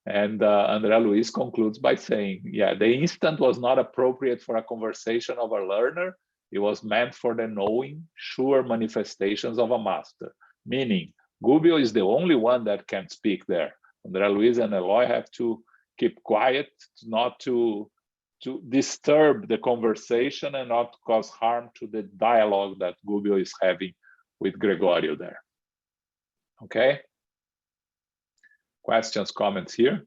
And Andre Luiz concludes by saying, yeah, the instant was not appropriate for a conversation of a learner. It was meant for the knowing, sure manifestations of a master. Meaning, Gubbio is the only one that can speak there. Andre Luiz and Eloy have to keep quiet, not to disturb the conversation and not cause harm to the dialogue that Gubbio is having with Gregorio there. Okay? Questions, comments here?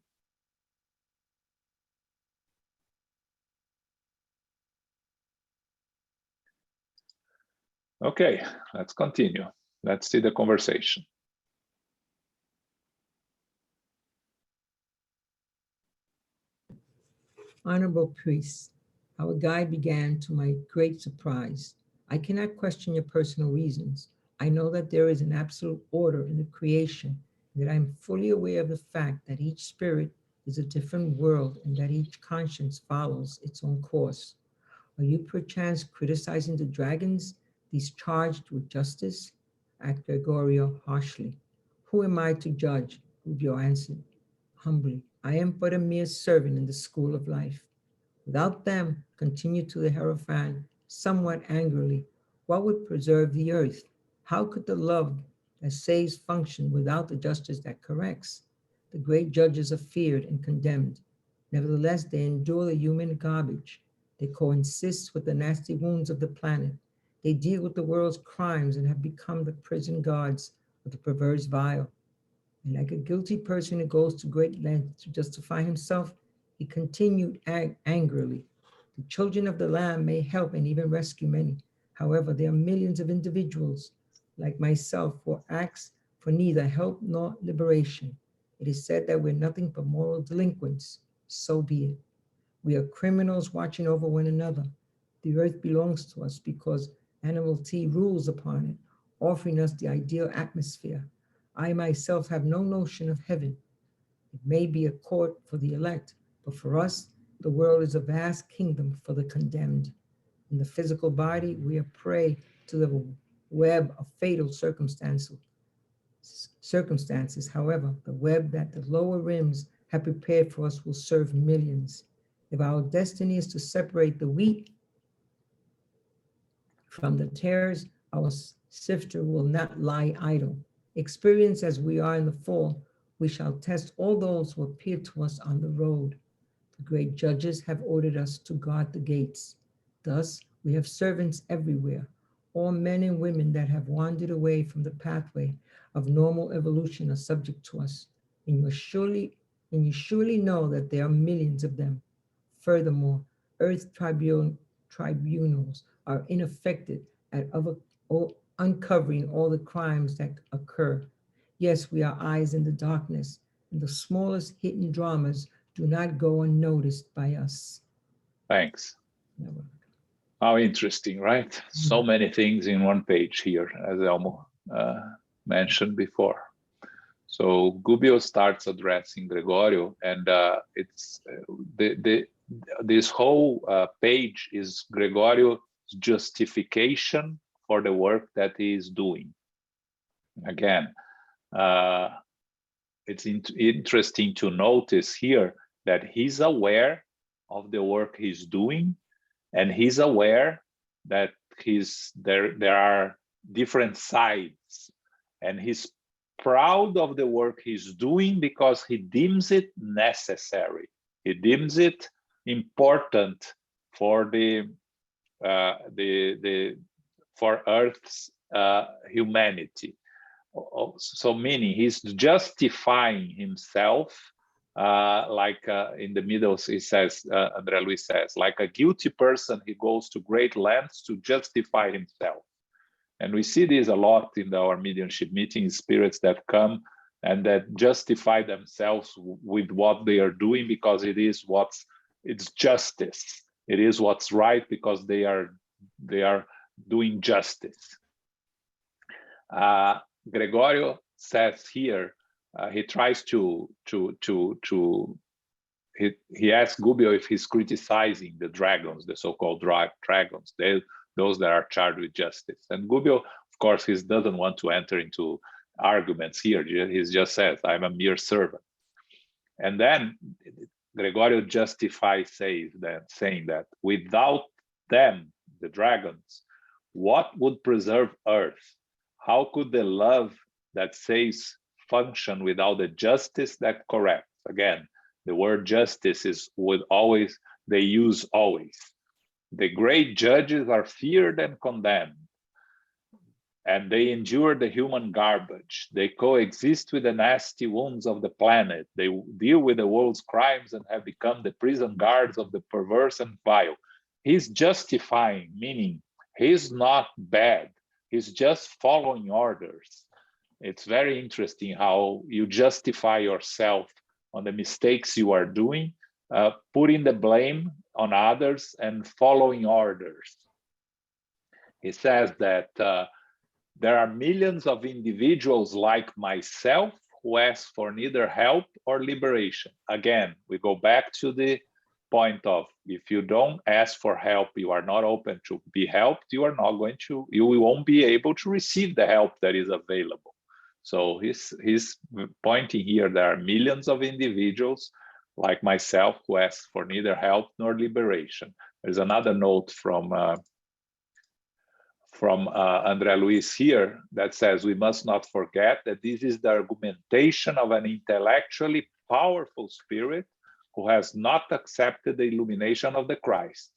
Okay, let's continue. Let's see the conversation. Honorable priest, our guide began to my great surprise. I cannot question your personal reasons. I know that there is an absolute order in the creation, and that I am fully aware of the fact that each spirit is a different world and that each conscience follows its own course. Are you perchance criticizing the dragons, these charged with justice? Asked Gregorio harshly. Who am I to judge? Rubio answered humbly. I am but a mere servant in the school of life. Without them, continued to the Hierophant somewhat angrily, what would preserve the earth? How could the love that saves function without the justice that corrects? The great judges are feared and condemned. Nevertheless, they endure the human garbage. They coexist with the nasty wounds of the planet. They deal with the world's crimes and have become the prison guards of the perverse vile. And like a guilty person who goes to great lengths to justify himself, he continued angrily. The children of the Lamb may help and even rescue many. However, there are millions of individuals like myself who acts for neither help nor liberation. It is said that we're nothing but moral delinquents. So be it. We are criminals watching over one another. The earth belongs to us because animal tea rules upon it, offering us the ideal atmosphere. I myself have no notion of heaven. It may be a court for the elect, but for us, the world is a vast kingdom for the condemned. In the physical body, we are prey to the web of fatal circumstances. However, the web that the lower rims have prepared for us will serve millions. If our destiny is to separate the wheat from the tares, our sifter will not lie idle. Experienced as we are in the fall, we shall test all those who appear to us on the road. The great judges have ordered us to guard the gates. Thus, we have servants everywhere. All men and women that have wandered away from the pathway of normal evolution are subject to us, and you surely know that there are millions of them. Furthermore, Earth tribunals are ineffective at uncovering all the crimes that occur. Yes, we are eyes in the darkness, and the smallest hidden dramas do not go unnoticed by us. Thanks. How interesting, right? So many things in one page here, as Elmo mentioned before. So Gubbio starts addressing Gregorio, and it's this whole page is Gregorio's justification for the work that he is doing. Again, it's interesting to notice here that he's aware of the work he's doing, and he's aware that there are different sides, and he's proud of the work he's doing because he deems it necessary. He deems it important for for Earth's humanity. So meaning he's justifying himself, like in the middle he says, Andre Luiz says, like a guilty person, he goes to great lengths to justify himself. And we see this a lot in our mediumship meetings, spirits that come and that justify themselves with what they are doing because it's justice. It is what's right because they are doing justice. Gregorio says here, he tries he asks Gubbio if he's criticizing the dragons, the so-called dragons, those that are charged with justice. And Gubbio, of course, he doesn't want to enter into arguments here. He just says, I'm a mere servant. And then Gregorio justifies saying that without them, the dragons, what would preserve Earth? How could the love that saves function without the justice that corrects? Again, the word justice is they use always. The great judges are feared and condemned, and they endure the human garbage. They coexist with the nasty wounds of the planet. They deal with the world's crimes and have become the prison guards of the perverse and vile. He's justifying, meaning he's not bad. He's just following orders. It's very interesting how you justify yourself on the mistakes you are doing, putting the blame on others and following orders. He says that there are millions of individuals like myself who ask for neither help or liberation. Again, we go back to the point of, if you don't ask for help, you are not open to be helped, you won't be able to receive the help that is available. So he's pointing here, there are millions of individuals like myself who ask for neither help nor liberation. There's another note from Andre Luiz here that says, we must not forget that this is the argumentation of an intellectually powerful spirit who has not accepted the illumination of the Christ.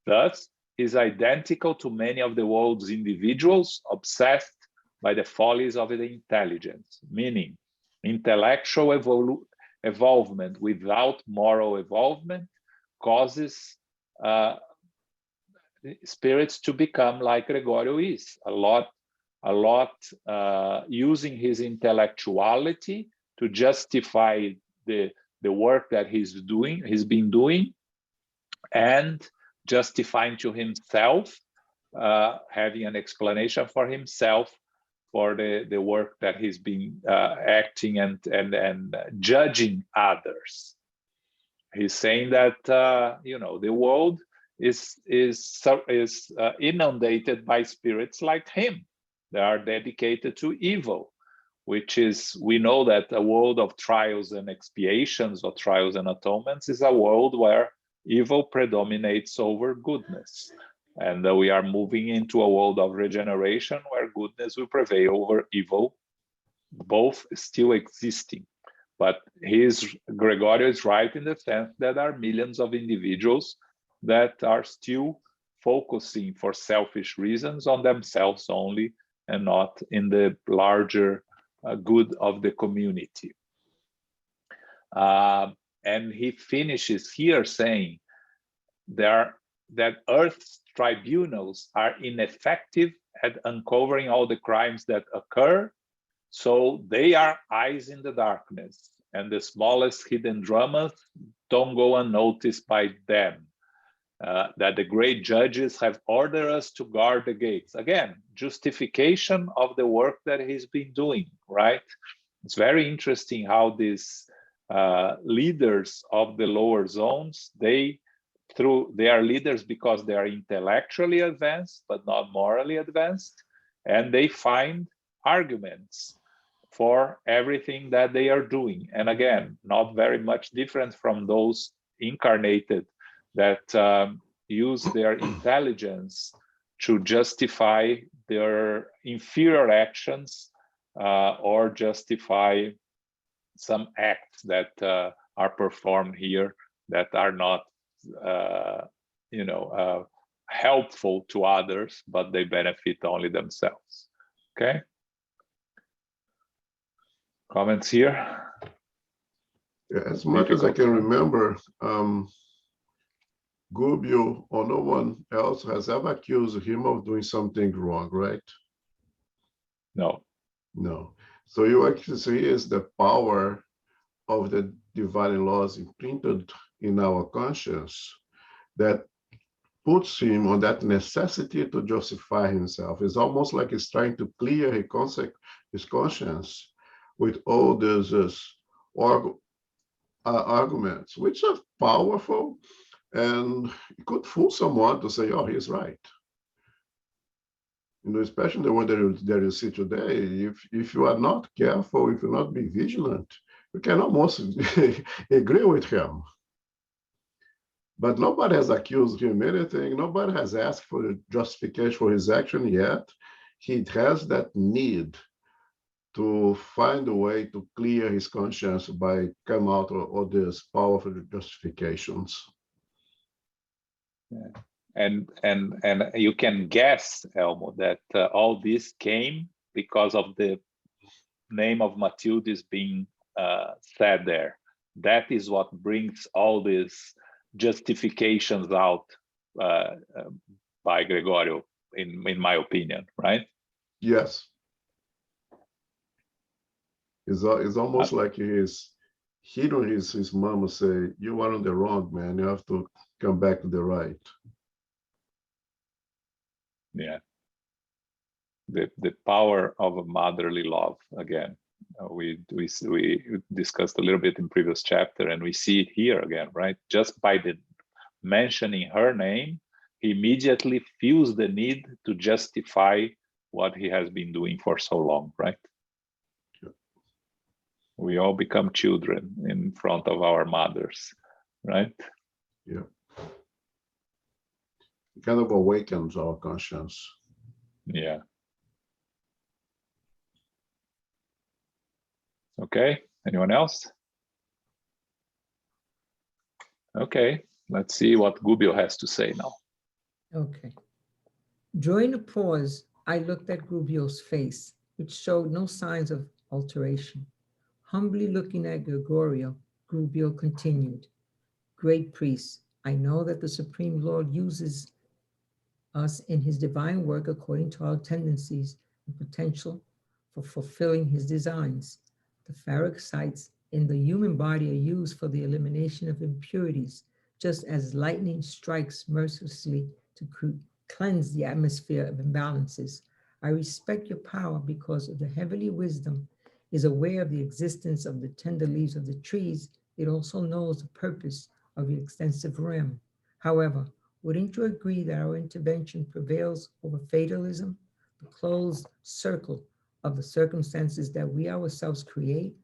Thus, is identical to many of the world's individuals obsessed by the follies of the intelligence, meaning intellectual evolvement without moral evolvement causes spirits to become like Gregorio is, a lot using his intellectuality to justify the work that he's been doing, and justifying to himself, having an explanation for himself for the work that he's been acting and judging others. He's saying that the world is inundated by spirits like him. They are dedicated to evil, which is, we know that a world of trials and expiations, or trials and atonements, is a world where evil predominates over goodness. And we are moving into a world of regeneration where goodness will prevail over evil, both still existing. But Gregorio is right in the sense that there are millions of individuals that are still focusing for selfish reasons on themselves only, and not in the larger good of the community. And he finishes here saying that Earth's tribunals are ineffective at uncovering all the crimes that occur, so they are eyes in the darkness, and the smallest hidden dramas don't go unnoticed by them. That the great judges have ordered us to guard the gates. Again, justification of the work that he's been doing, right? It's very interesting how these leaders of the lower zones, they are leaders because they are intellectually advanced, but not morally advanced, and they find arguments for everything that they are doing. And again, not very much different from those incarnated that use their intelligence to justify their inferior actions or justify some acts that are performed here that are not, helpful to others, but they benefit only themselves. Okay? Comments here? Yeah, as much as I can remember, Gubbio or no one else has ever accused him of doing something wrong, right? No. No. So you actually see is the power of the divine laws imprinted in our conscience that puts him on that necessity to justify himself. It's almost like he's trying to clear his conscience with all these arguments, which are powerful, and it could fool someone to say, oh, he's right. Especially the one that you see today, if you are not careful, if you not be vigilant, you can almost agree with him. But nobody has accused him of anything. Nobody has asked for the justification for his action yet. He has that need to find a way to clear his conscience by come out of these powerful justifications. Yeah. And you can guess, Elmo, that all this came because of the name of Matilde being said there. That is what brings all these justifications out by Gregorio, in my opinion, right? Yes. It's almost like he's hearing his mama say, you are on the wrong, man. You have to come back to the right. Yeah. The power of a motherly love again. We discussed a little bit in previous chapter, and we see it here again, right? Just by the mentioning her name, he immediately feels the need to justify what he has been doing for so long, right? Yeah. We all become children in front of our mothers, right? Yeah. It kind of awakens our conscience. Yeah. Okay, anyone else? Okay, let's see what Gubbio has to say now. Okay. During a pause, I looked at Gubbio's face, which showed no signs of alteration. Humbly looking at Gregorio, Gubbio continued, Great priest, I know that the Supreme Lord uses us in his divine work according to our tendencies and potential for fulfilling his designs. The phagocytes in the human body are used for the elimination of impurities, just as lightning strikes mercilessly to cleanse the atmosphere of imbalances. I respect your power because of the heavenly wisdom is aware of the existence of the tender leaves of the trees. It also knows the purpose of the extensive realm. However, wouldn't you agree that our intervention prevails over fatalism, the closed circle of the circumstances that we ourselves create?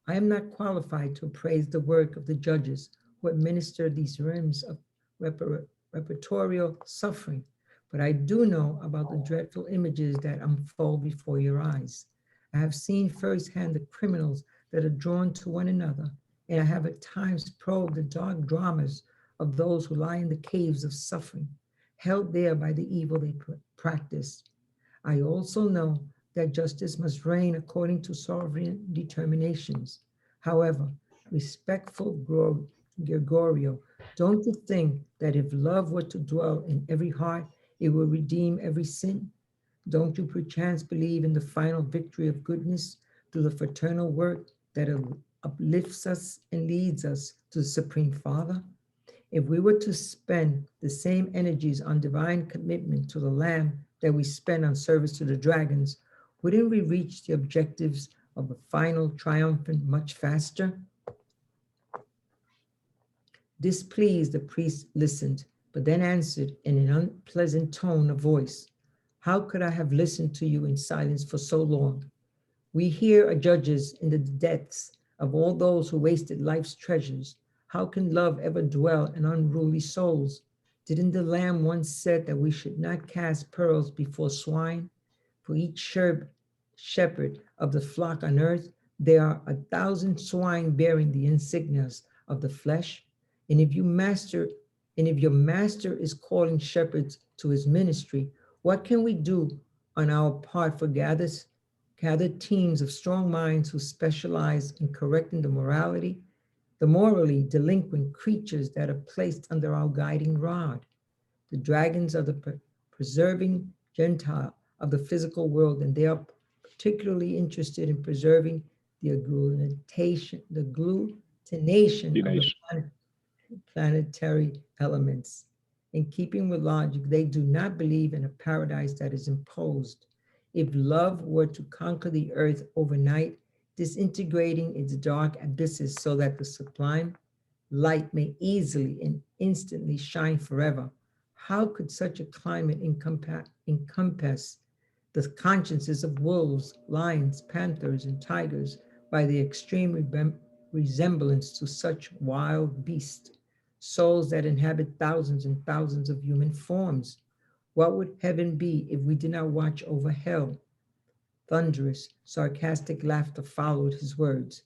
I am not qualified to appraise the work of the judges who administer these realms of repertorial suffering, but I do know about the dreadful images that unfold before your eyes. I have seen firsthand the criminals that are drawn to one another, and I have at times probed the dark dramas of those who lie in the caves of suffering, held there by the evil they practice. I also know that justice must reign according to sovereign determinations. However, respectful Gregorio, don't you think that if love were to dwell in every heart, it will redeem every sin? Don't you perchance believe in the final victory of goodness through the fraternal work that uplifts us and leads us to the Supreme Father? If we were to spend the same energies on divine commitment to the Lamb that we spend on service to the dragons, wouldn't we reach the objectives of the final triumphant much faster? Displeased, the priest listened, but then answered in an unpleasant tone of voice, How could I have listened to you in silence for so long? We here are judges in the depths of all those who wasted life's treasures. How can love ever dwell in unruly souls? Didn't the Lamb once said that we should not cast pearls before swine? For each shepherd of the flock on earth, there are 1,000 swine bearing the insignias of the flesh. And if your master is calling shepherds to his ministry, what can we do on our part for gathered teams of strong minds who specialize in correcting the morally delinquent creatures that are placed under our guiding rod? The dragons are the preserving Gentile of the physical world, and they are particularly interested in preserving the agglutination of the planetary elements. In keeping with logic, they do not believe in a paradise that is imposed. If love were to conquer the earth overnight, disintegrating its dark abysses so that the sublime light may easily and instantly shine forever, how could such a climate encompass the consciences of wolves, lions, panthers, and tigers by the extreme resemblance to such wild beasts, souls that inhabit thousands and thousands of human forms? What would heaven be if we did not watch over hell? Thunderous, sarcastic laughter followed his words.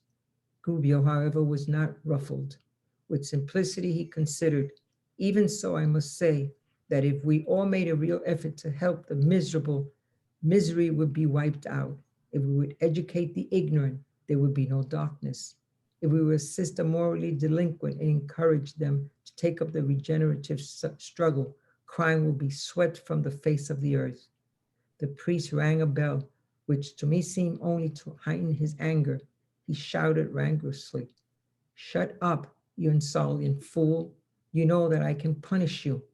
Gubbio, however, was not ruffled. With simplicity, he considered, even so, I must say that if we all made a real effort to help the miserable, misery would be wiped out. If we would educate the ignorant, there would be no darkness. If we would assist the morally delinquent and encourage them to take up the regenerative struggle, crime will be swept from the face of the earth. The priest rang a bell, which to me seemed only to heighten his anger. He shouted rancously, "Shut up, you insolent fool. You know that I can punish you."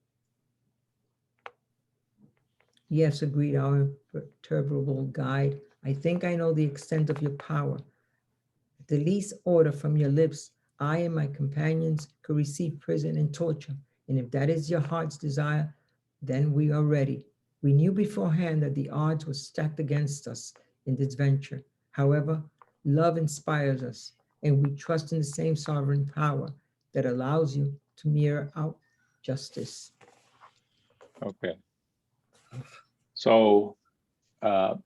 "Yes," agreed our imperturbable guide. "I think I know the extent of your power. At the least order from your lips, I and my companions could receive prison and torture. And if that is your heart's desire, then we are ready." We knew beforehand that the odds were stacked against us in this venture. However, love inspires us, and we trust in the same sovereign power that allows you to mirror out justice. Okay. So, how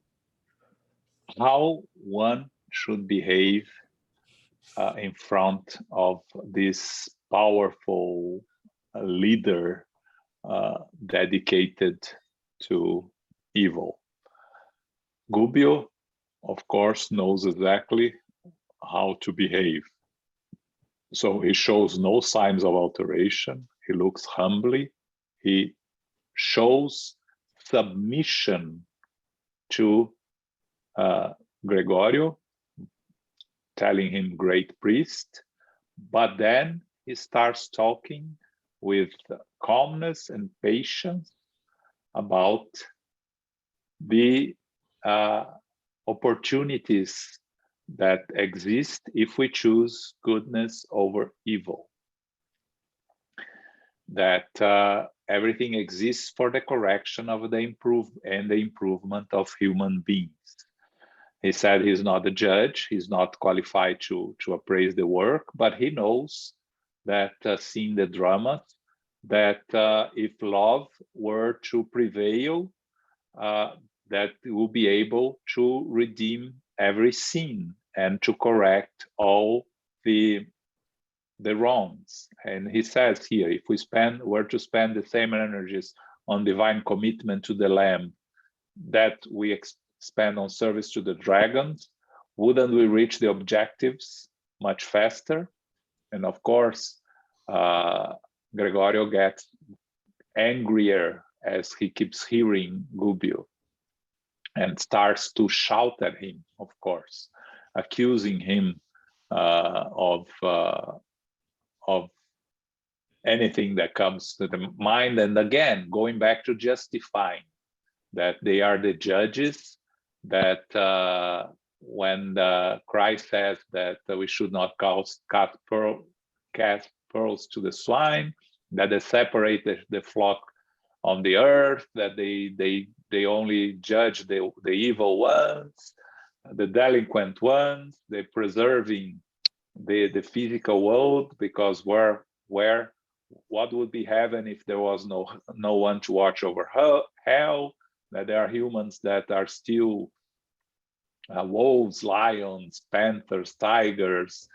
one should behave in front of this powerful leader dedicated to evil. Gubbio, of course, knows exactly how to behave. So he shows no signs of alteration. He looks humbly. He shows submission to Gregorio, telling him great priest, but then he starts talking with calmness and patience about the opportunities that exist if we choose goodness over evil. That everything exists for the correction of the improvement of human beings. He said he's not a judge, he's not qualified to appraise the work, but he knows that seeing the drama, that if love were to prevail, that it will be able to redeem every sin and to correct all the wrongs. And he says here, if we were to spend the same energies on divine commitment to the Lamb that we spend on service to the dragons, wouldn't we reach the objectives much faster? And of course, Gregorio gets angrier as he keeps hearing Gubbio and starts to shout at him, of course, accusing him of anything that comes to the mind. And again, going back to justifying that they are the judges, that when Christ says that we should not cast pearls to the swine, that they separate the flock on the earth, that they only judge the evil ones, the delinquent ones, they're preserving the physical world, because what would be heaven if there was no one to watch over hell? That there are humans that are still wolves, lions, panthers, tigers,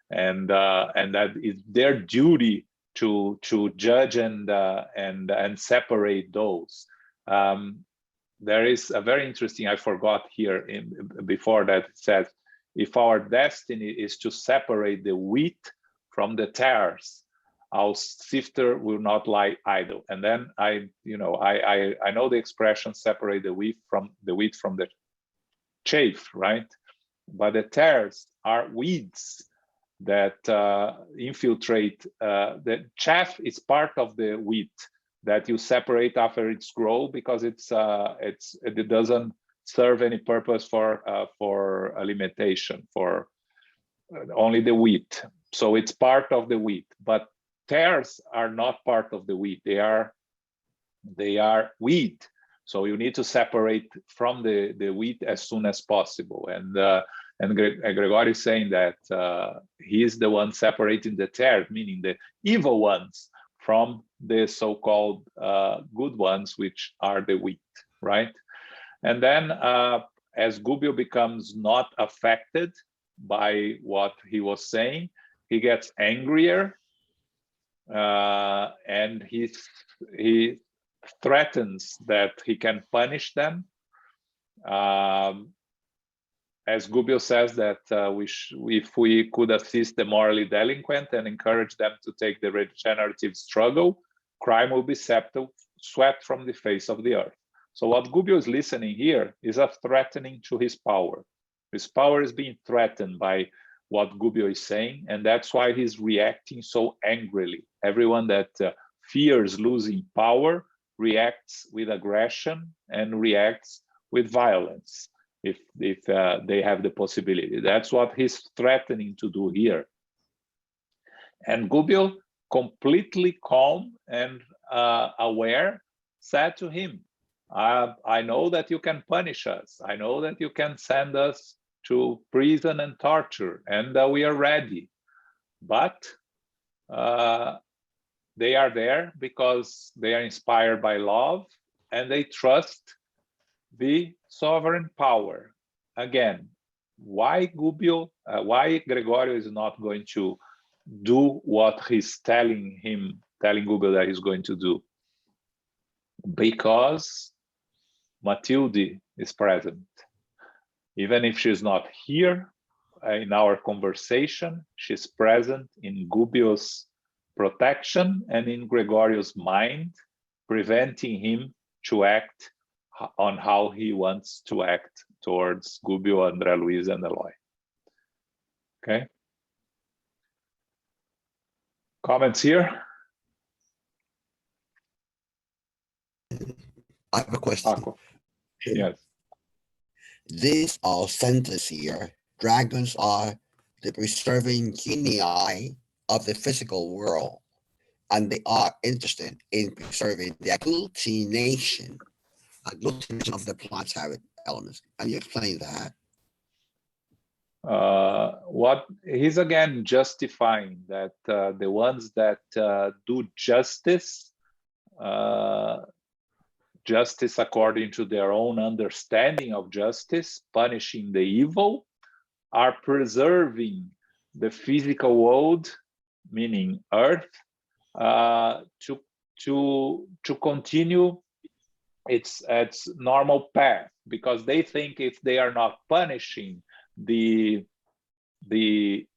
and that it's their duty to judge and separate those. There is a very interesting, I forgot here before that, it says, if our destiny is to separate the wheat from the tares, our sifter will not lie idle. And then I know the expression separate the wheat from the chaff, right? But the tares are weeds that infiltrate. The chaff is part of the wheat that you separate after it's grown, because it doesn't serve any purpose for alimentation, for only the wheat. So it's part of the wheat, but tares are not part of the wheat. They are weed. So you need to separate from the wheat as soon as possible. And Gregorio is saying that he is the one separating the tares, meaning the evil ones, from the so-called good ones, which are the wheat, right? And then as Gubbio becomes not affected by what he was saying, he gets angrier, and he threatens that he can punish them. As Gubbio says that if we could assist the morally delinquent and encourage them to take the regenerative struggle, crime will be swept from the face of the earth. So what Gubbio is listening here is a threatening to his power. His power is being threatened by what Gubbio is saying, and that's why he's reacting so angrily. Everyone that fears losing power reacts with aggression and reacts with violence if they have the possibility. That's what he's threatening to do here. And Gubbio, completely calm and aware, said to him, I know that you can punish us. I know that you can send us to prison and torture, and we are ready. But they are there because they are inspired by love and they trust the sovereign power. Again, why Gregorio is not going to do what he's telling Gubbio that he's going to do? Because Matilde is present. Even if she's not here in our conversation, she's present in Gubbio's protection and in Gregorio's mind, preventing him to act on how he wants to act towards Gubbio, Andre Luiz, and Eloy. Okay. Comments here? I have a question. Paco. Yes. This sentence here, dragons are the preserving genii of the physical world, and they are interested in preserving the agglutination of the plant elements. Can you explain that? What he's again justifying that the ones that do justice according to their own understanding of justice, punishing the evil, are preserving the physical world, meaning Earth, to continue its normal path, because they think if they are not punishing the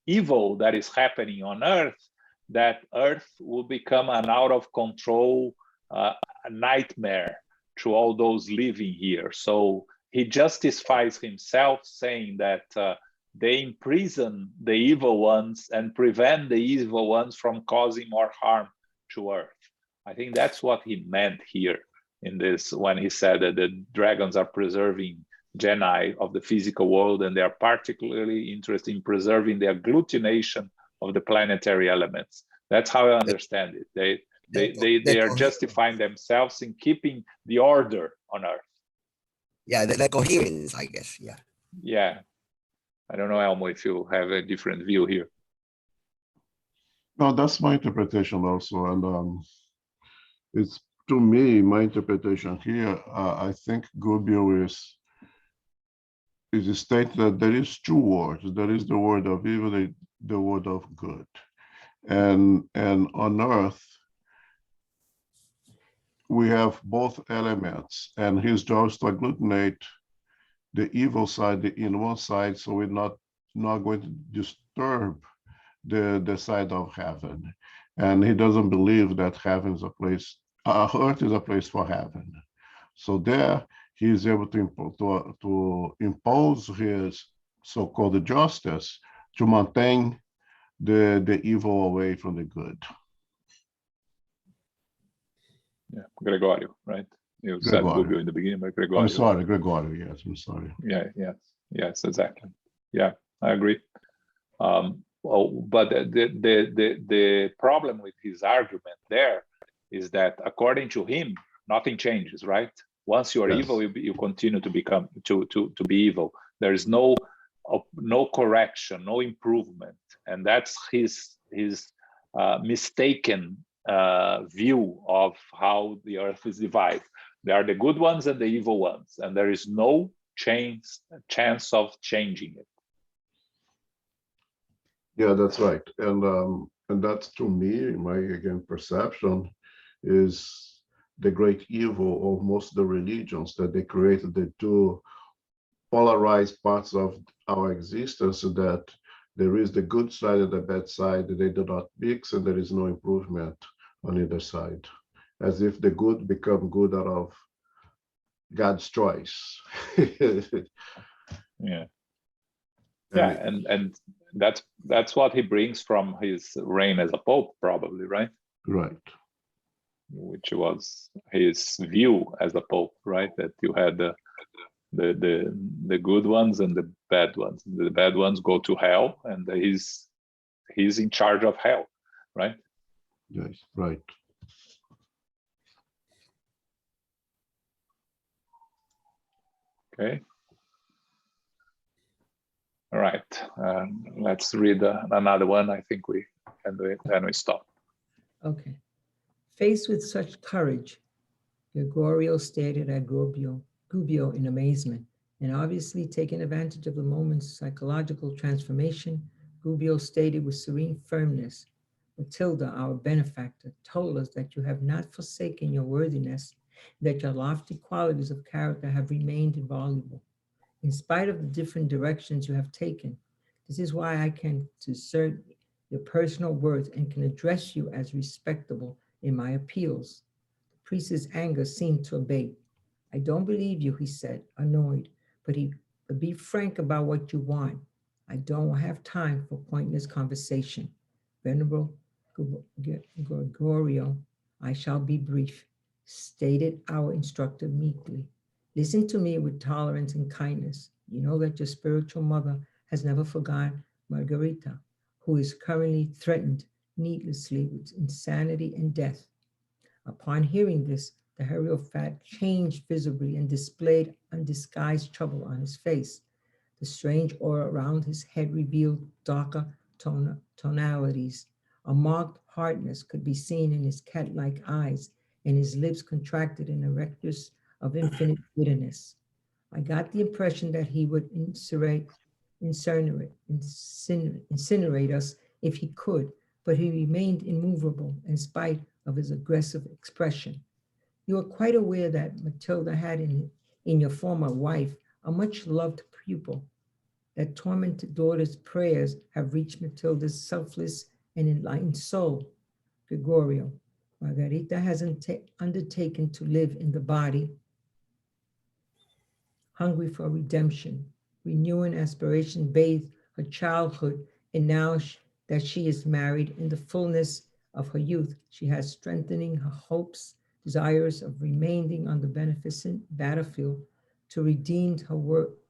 evil that is happening on Earth, that Earth will become an out of control a nightmare to all those living here. So he justifies himself, saying that they imprison the evil ones and prevent the evil ones from causing more harm to Earth. I think that's what he meant here in this, when he said that the dragons are preserving genii of the physical world, and they are particularly interested in preserving the agglutination of the planetary elements. That's how I understand it. They are justifying themselves in keeping the order on Earth. Yeah, the coherence, I guess. Yeah. Yeah. I don't know, Elmo, if you have a different view here. No, that's my interpretation also. And it's, to me, my interpretation here, I think Gubbio is stating that there is two words. There is the word of evil, the word of good. And on Earth, we have both elements, and his job is to agglutinate the evil side in one side, so we're not going to disturb the side of heaven. And he doesn't believe that heaven is a place, Earth is a place for heaven. So there, he is able to impose his so-called justice to maintain the evil away from the good. Yeah, Gregorio, right? You said Gubbio in the beginning, but Gregorio. I'm sorry, Gregorio, yes, I'm sorry. Yeah, yes, exactly. Yeah, I agree. But the problem with his argument there is that according to him, nothing changes, right? Once you are evil, you continue to become to be evil. There is no correction, no improvement, and that's his mistaken view of how the Earth is divided. There are the good ones and the evil ones, and there is no chance of changing it. Yeah, that's right, and that's, to me, my again perception is the great evil of most of the religions, that they created the two polarized parts of our existence, so that there is the good side and the bad side, they do not mix, and there is no improvement on either side, as if the good become good out of God's choice. Yeah. Yeah, and that's what he brings from his reign as a pope, probably, right? Right. Which was his view as a pope, right? That you had the good ones and the bad ones. The bad ones go to hell, and he's in charge of hell, right? Yes, right. Okay. All right. Let's read another one. I think we can do it, then we stop. Okay. Faced with such courage, Gregorio stared at Gubbio in amazement, and obviously taking advantage of the moment's psychological transformation, Gubbio stated with serene firmness, Matilda, our benefactor, told us that you have not forsaken your worthiness, that your lofty qualities of character have remained inviolable, in spite of the different directions you have taken. This is why I can discern your personal worth and can address you as respectable in my appeals. The priest's anger seemed to abate. I don't believe you, he said, annoyed, but be frank about what you want. I don't have time for pointless conversation. Venerable Gregorio, I shall be brief, stated our instructor meekly. Listen to me with tolerance and kindness. You know that your spiritual mother has never forgotten Margarita, who is currently threatened needlessly with insanity and death. Upon hearing this, the Hierophant changed visibly and displayed undisguised trouble on his face. The strange aura around his head revealed darker tonalities. A marked hardness could be seen in his cat-like eyes, and his lips contracted in a rectus of infinite bitterness. I got the impression that he would incinerate us if he could, but he remained immovable in spite of his aggressive expression. You are quite aware that Matilda had in your former wife a much loved pupil, that tormented daughter's prayers have reached Matilda's selfless and enlightened soul. Gregorio, Margarita has undertaken to live in the body, hungry for redemption, renewing aspiration bathed her childhood, and now that she is married in the fullness of her youth, she has strengthening her hopes, desires of remaining on the beneficent battlefield to redeem her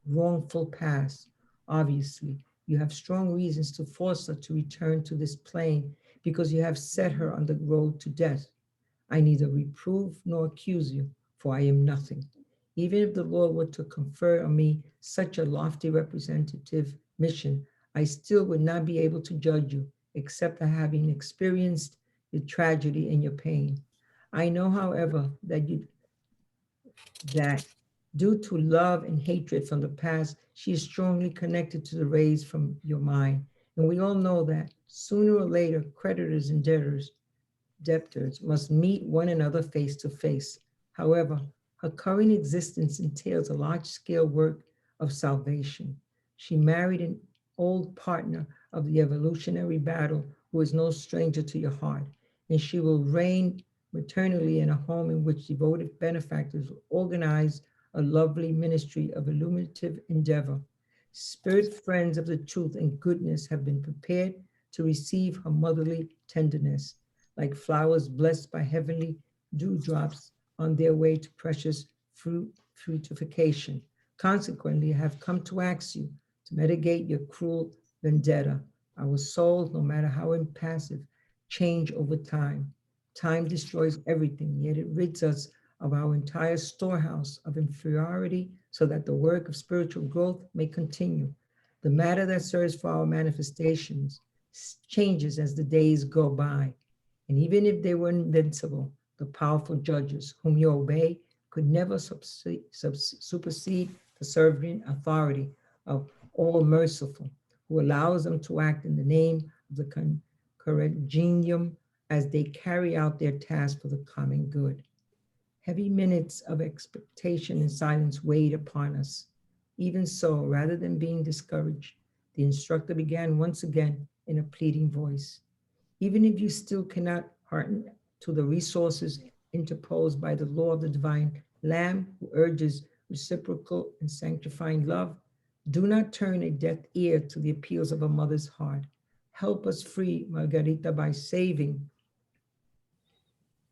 wrongful past. Obviously, you have strong reasons to force her to return to this plane because you have set her on the road to death. I neither reprove nor accuse you, for I am nothing. Even if the Lord were to confer on me such a lofty representative mission, I still would not be able to judge you, except having experienced your tragedy and your pain. I know, however, that due to love and hatred from the past, she is strongly connected to the rays from your mind. And we all know that sooner or later, creditors and debtors must meet one another face to face. However, her current existence entails a large-scale work of salvation. She married an old partner of the evolutionary battle who is no stranger to your heart, and she will reign maternally in a home in which devoted benefactors will organize a lovely ministry of illuminative endeavor. Spirit friends of the truth and goodness have been prepared to receive her motherly tenderness, like flowers blessed by heavenly dewdrops on their way to precious fruitification. Consequently, I have come to ask you to mitigate your cruel vendetta. Our souls, no matter how impassive, change over time. Time destroys everything, yet it rids us of our entire storehouse of inferiority so that the work of spiritual growth may continue. The matter that serves for our manifestations changes as the days go by. And even if they were invincible, the powerful judges whom you obey could never supersede the sovereign authority of all merciful, who allows them to act in the name of the Correggium as they carry out their task for the common good. Heavy minutes of expectation and silence weighed upon us. Even so, rather than being discouraged, the instructor began once again in a pleading voice. Even if you still cannot hearken to the resources interposed by the law of the divine Lamb who urges reciprocal and sanctifying love, do not turn a deaf ear to the appeals of a mother's heart. Help us free Margarita by saving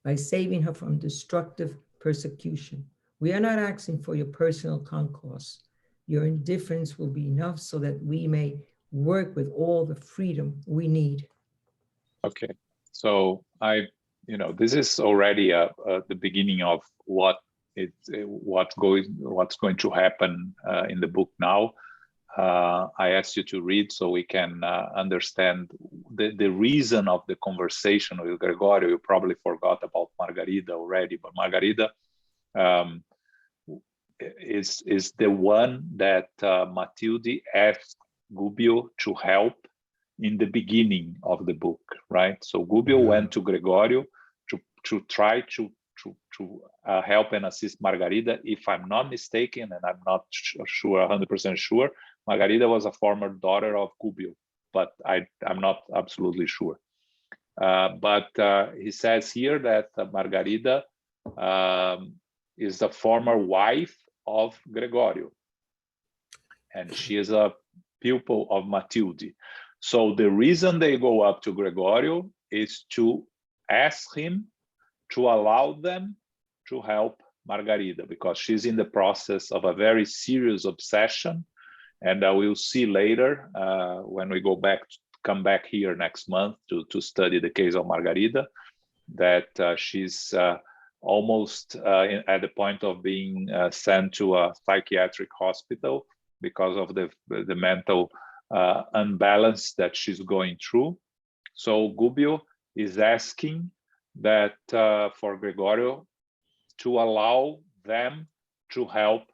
her from destructive persecution. We are not asking for your personal concourse. Your indifference will be enough so that we may work with all the freedom we need. Okay, so this is already the beginning of what's going to happen in the book now. I asked you to read so we can understand the reason of the conversation with Gregorio. You probably forgot about Margarida already, but Margarida is the one that Matilde asked Gubbio to help in the beginning of the book, right? So Gubbio went to Gregorio to try to help and assist Margarida. If I'm not mistaken, and I'm not sure, 100% sure, Margarida was a former daughter of Gubbio, but I'm not absolutely sure. But he says here that Margarida is the former wife of Gregorio, and she is a pupil of Matilde. So the reason they go up to Gregorio is to ask him to allow them to help Margarida, because she's in the process of a very serious obsession. And we'll see later when we come back here next month to study the case of Margarida, that she's almost at the point of being sent to a psychiatric hospital because of the mental unbalance that she's going through. So Gubbio is asking that for Gregorio to allow them to help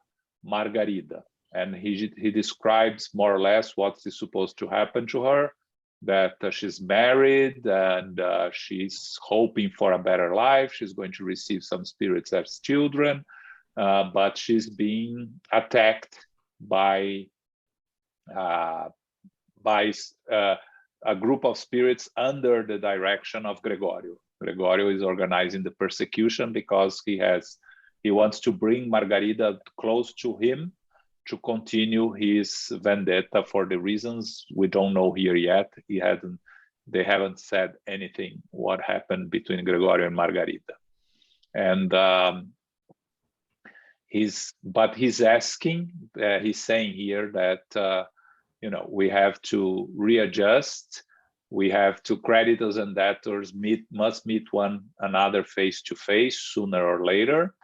Margarida. And he describes more or less what is supposed to happen to her, that she's married and she's hoping for a better life. She's going to receive some spirits as children, but she's being attacked by a group of spirits under the direction of Gregorio. Gregorio is organizing the persecution because he wants to bring Margarida close to him to continue his vendetta for the reasons we don't know here yet. They haven't said anything what happened between Gregorio and Margarida. And he's asking, he's saying here that we have to readjust. We have to, creditors and debtors must meet one another face to face sooner or later.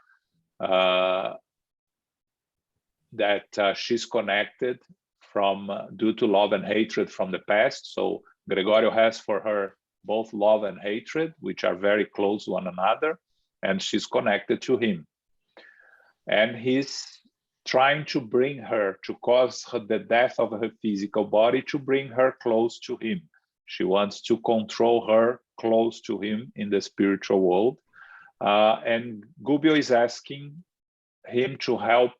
That she's connected due to love and hatred from the past. So Gregorio has for her both love and hatred, which are very close to one another, and she's connected to him. And he's trying to bring her, to cause the death of her physical body, to bring her close to him. She wants to control her close to him in the spiritual world. And Gubbio is asking him to help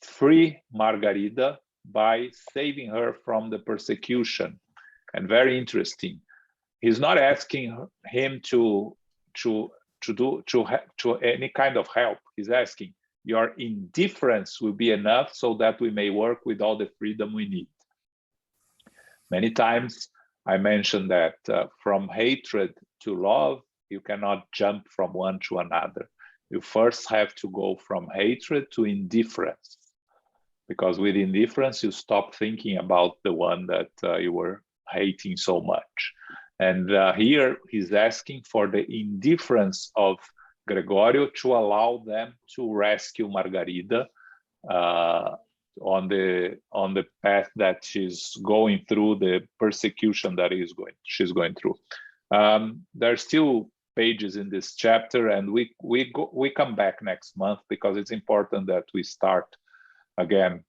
free Margarida by saving her from the persecution. And very interesting, he's not asking him to any kind of help. He's asking, your indifference will be enough so that we may work with all the freedom we need. Many times I mentioned that from hatred to love, you cannot jump from one to another. You first have to go from hatred to indifference, because with indifference, you stop thinking about the one that you were hating so much. And here he's asking for the indifference of Gregorio to allow them to rescue Margarida on the path that she's going through, the persecution that she's going through. There's still pages in this chapter, and we come back next month because it's important that we start again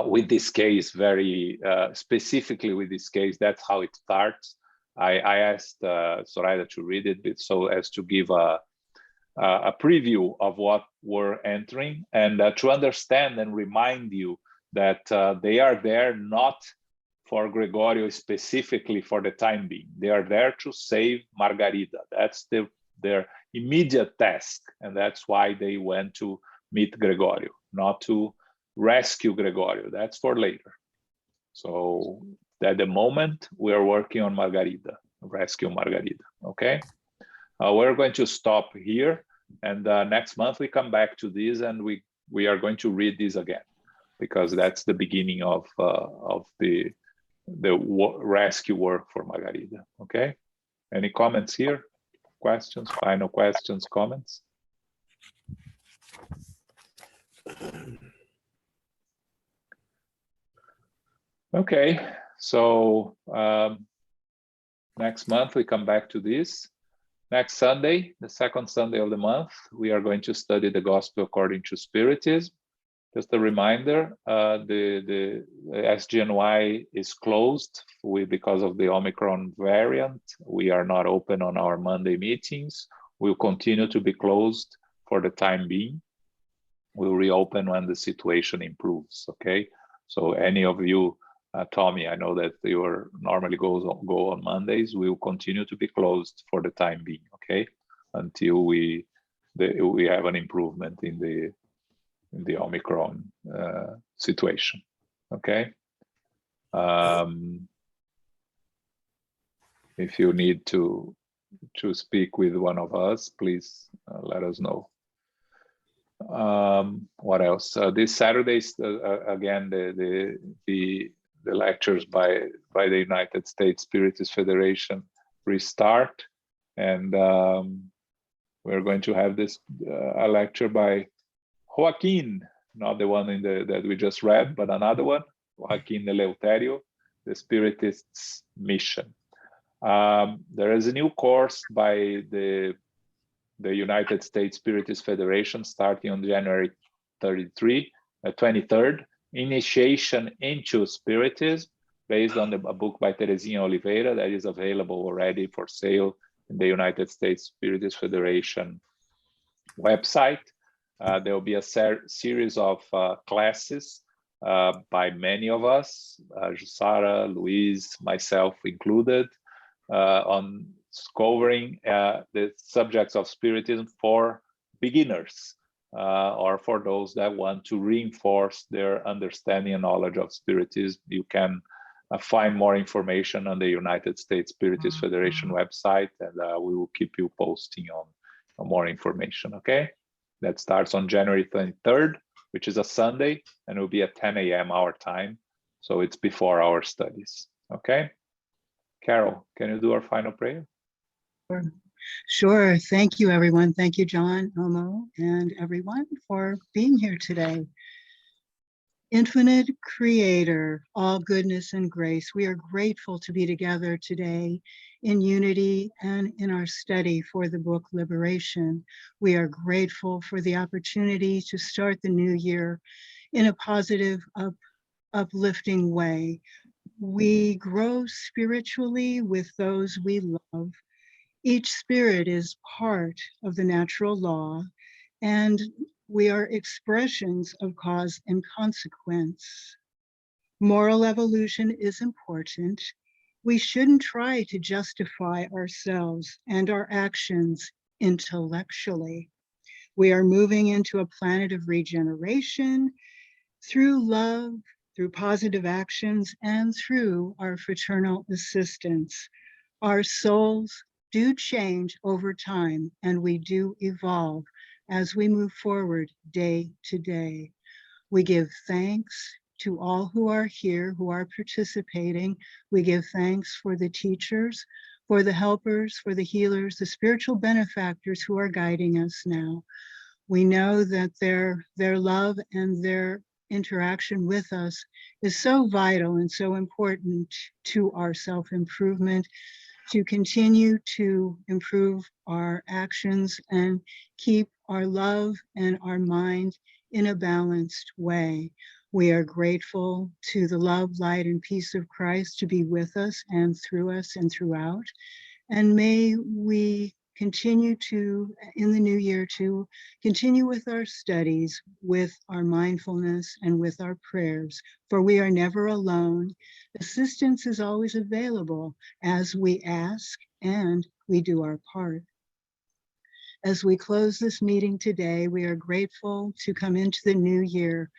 with this case, very specifically with this case. That's how it starts. I asked Zoraida to read it so as to give a preview of what we're entering, and to understand and remind you that they are there not for Gregorio specifically for the time being. They are there to save Margarida. That's the their immediate task. And that's why they went to meet Gregorio, not to rescue Gregorio. That's for later. So at the moment, we are working on Margarida, rescue Margarida, okay? We're going to stop here, and next month we come back to this, and we are going to read this again, because that's the beginning of the rescue work for Margarida, okay? Any comments here? Questions, final questions, comments? Okay, so next month we come back to this. Next Sunday, the second Sunday of the month, we are going to study the Gospel according to Spiritism. Just a reminder, the SGNY is closed because of the Omicron variant. We are not open on our Monday meetings. We'll continue to be closed for the time being. We'll reopen when the situation improves, okay? So any of you, Tommy, I know that you normally go on Mondays. We will continue to be closed for the time being, okay? Until we have an improvement in the Omicron situation, okay? If you need to speak with one of us, please let us know. What else? This Saturday, again, the lectures by the United States Spiritist Federation restart, and we're going to have this a lecture by Joaquin, not the one that we just read, but another one, Joaquin Eleuterio, the Spiritist's Mission. There is a new course by the United States Spiritist Federation starting on January 23rd, Initiation into Spiritism, based on a book by Terezinha Oliveira that is available already for sale in the United States Spiritist Federation website. There will be a series of classes by many of us, Sarah, Luiz, myself included, on covering the subjects of Spiritism for beginners, or for those that want to reinforce their understanding and knowledge of Spiritism. You can find more information on the United States Spiritist Federation website, and we will keep you posting on more information, okay? That starts on January 23rd, which is a Sunday, and it will be at 10 a.m. our time, so it's before our studies, okay? Carol, can you do our final prayer? Sure. Thank you, everyone. Thank you, John, Omo, and everyone for being here today. Infinite Creator, all goodness and grace, we are grateful to be together today in unity and in our study for the book Liberation. We are grateful for the opportunity to start the new year in a positive, uplifting way. We grow spiritually with those we love. Each spirit is part of the natural law, and we are expressions of cause and consequence. Moral evolution is important. We shouldn't try to justify ourselves and our actions intellectually. We are moving into a planet of regeneration through love, through positive actions, and through our fraternal assistance. Our souls do change over time, and we do evolve as we move forward day to day. We give thanks to all who are here, who are participating. We give thanks for the teachers, for the helpers, for the healers, the spiritual benefactors who are guiding us now. We know that their love and their interaction with us is so vital and so important to our self-improvement, to continue to improve our actions and keep our love and our mind in a balanced way. We are grateful to the love, light, and peace of Christ to be with us and through us and throughout. And may we continue to, in the new year, to continue with our studies, with our mindfulness, and with our prayers, for we are never alone. Assistance is always available as we ask and we do our part. As we close this meeting today, we are grateful to come into the new year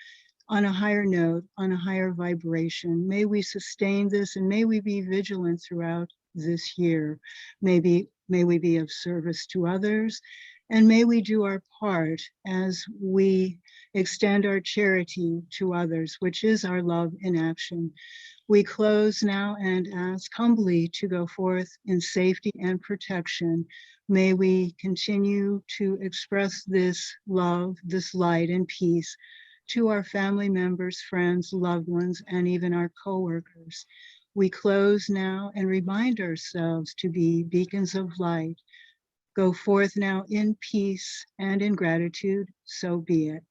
on a higher note, on a higher vibration. May we sustain this, and may we be vigilant throughout this year. May we be of service to others, and may we do our part as we extend our charity to others, which is our love in action. We close now and ask humbly to go forth in safety and protection. May we continue to express this love, this light and peace to our family members, friends, loved ones, and even our coworkers. We close now and remind ourselves to be beacons of light. Go forth now in peace and in gratitude, so be it.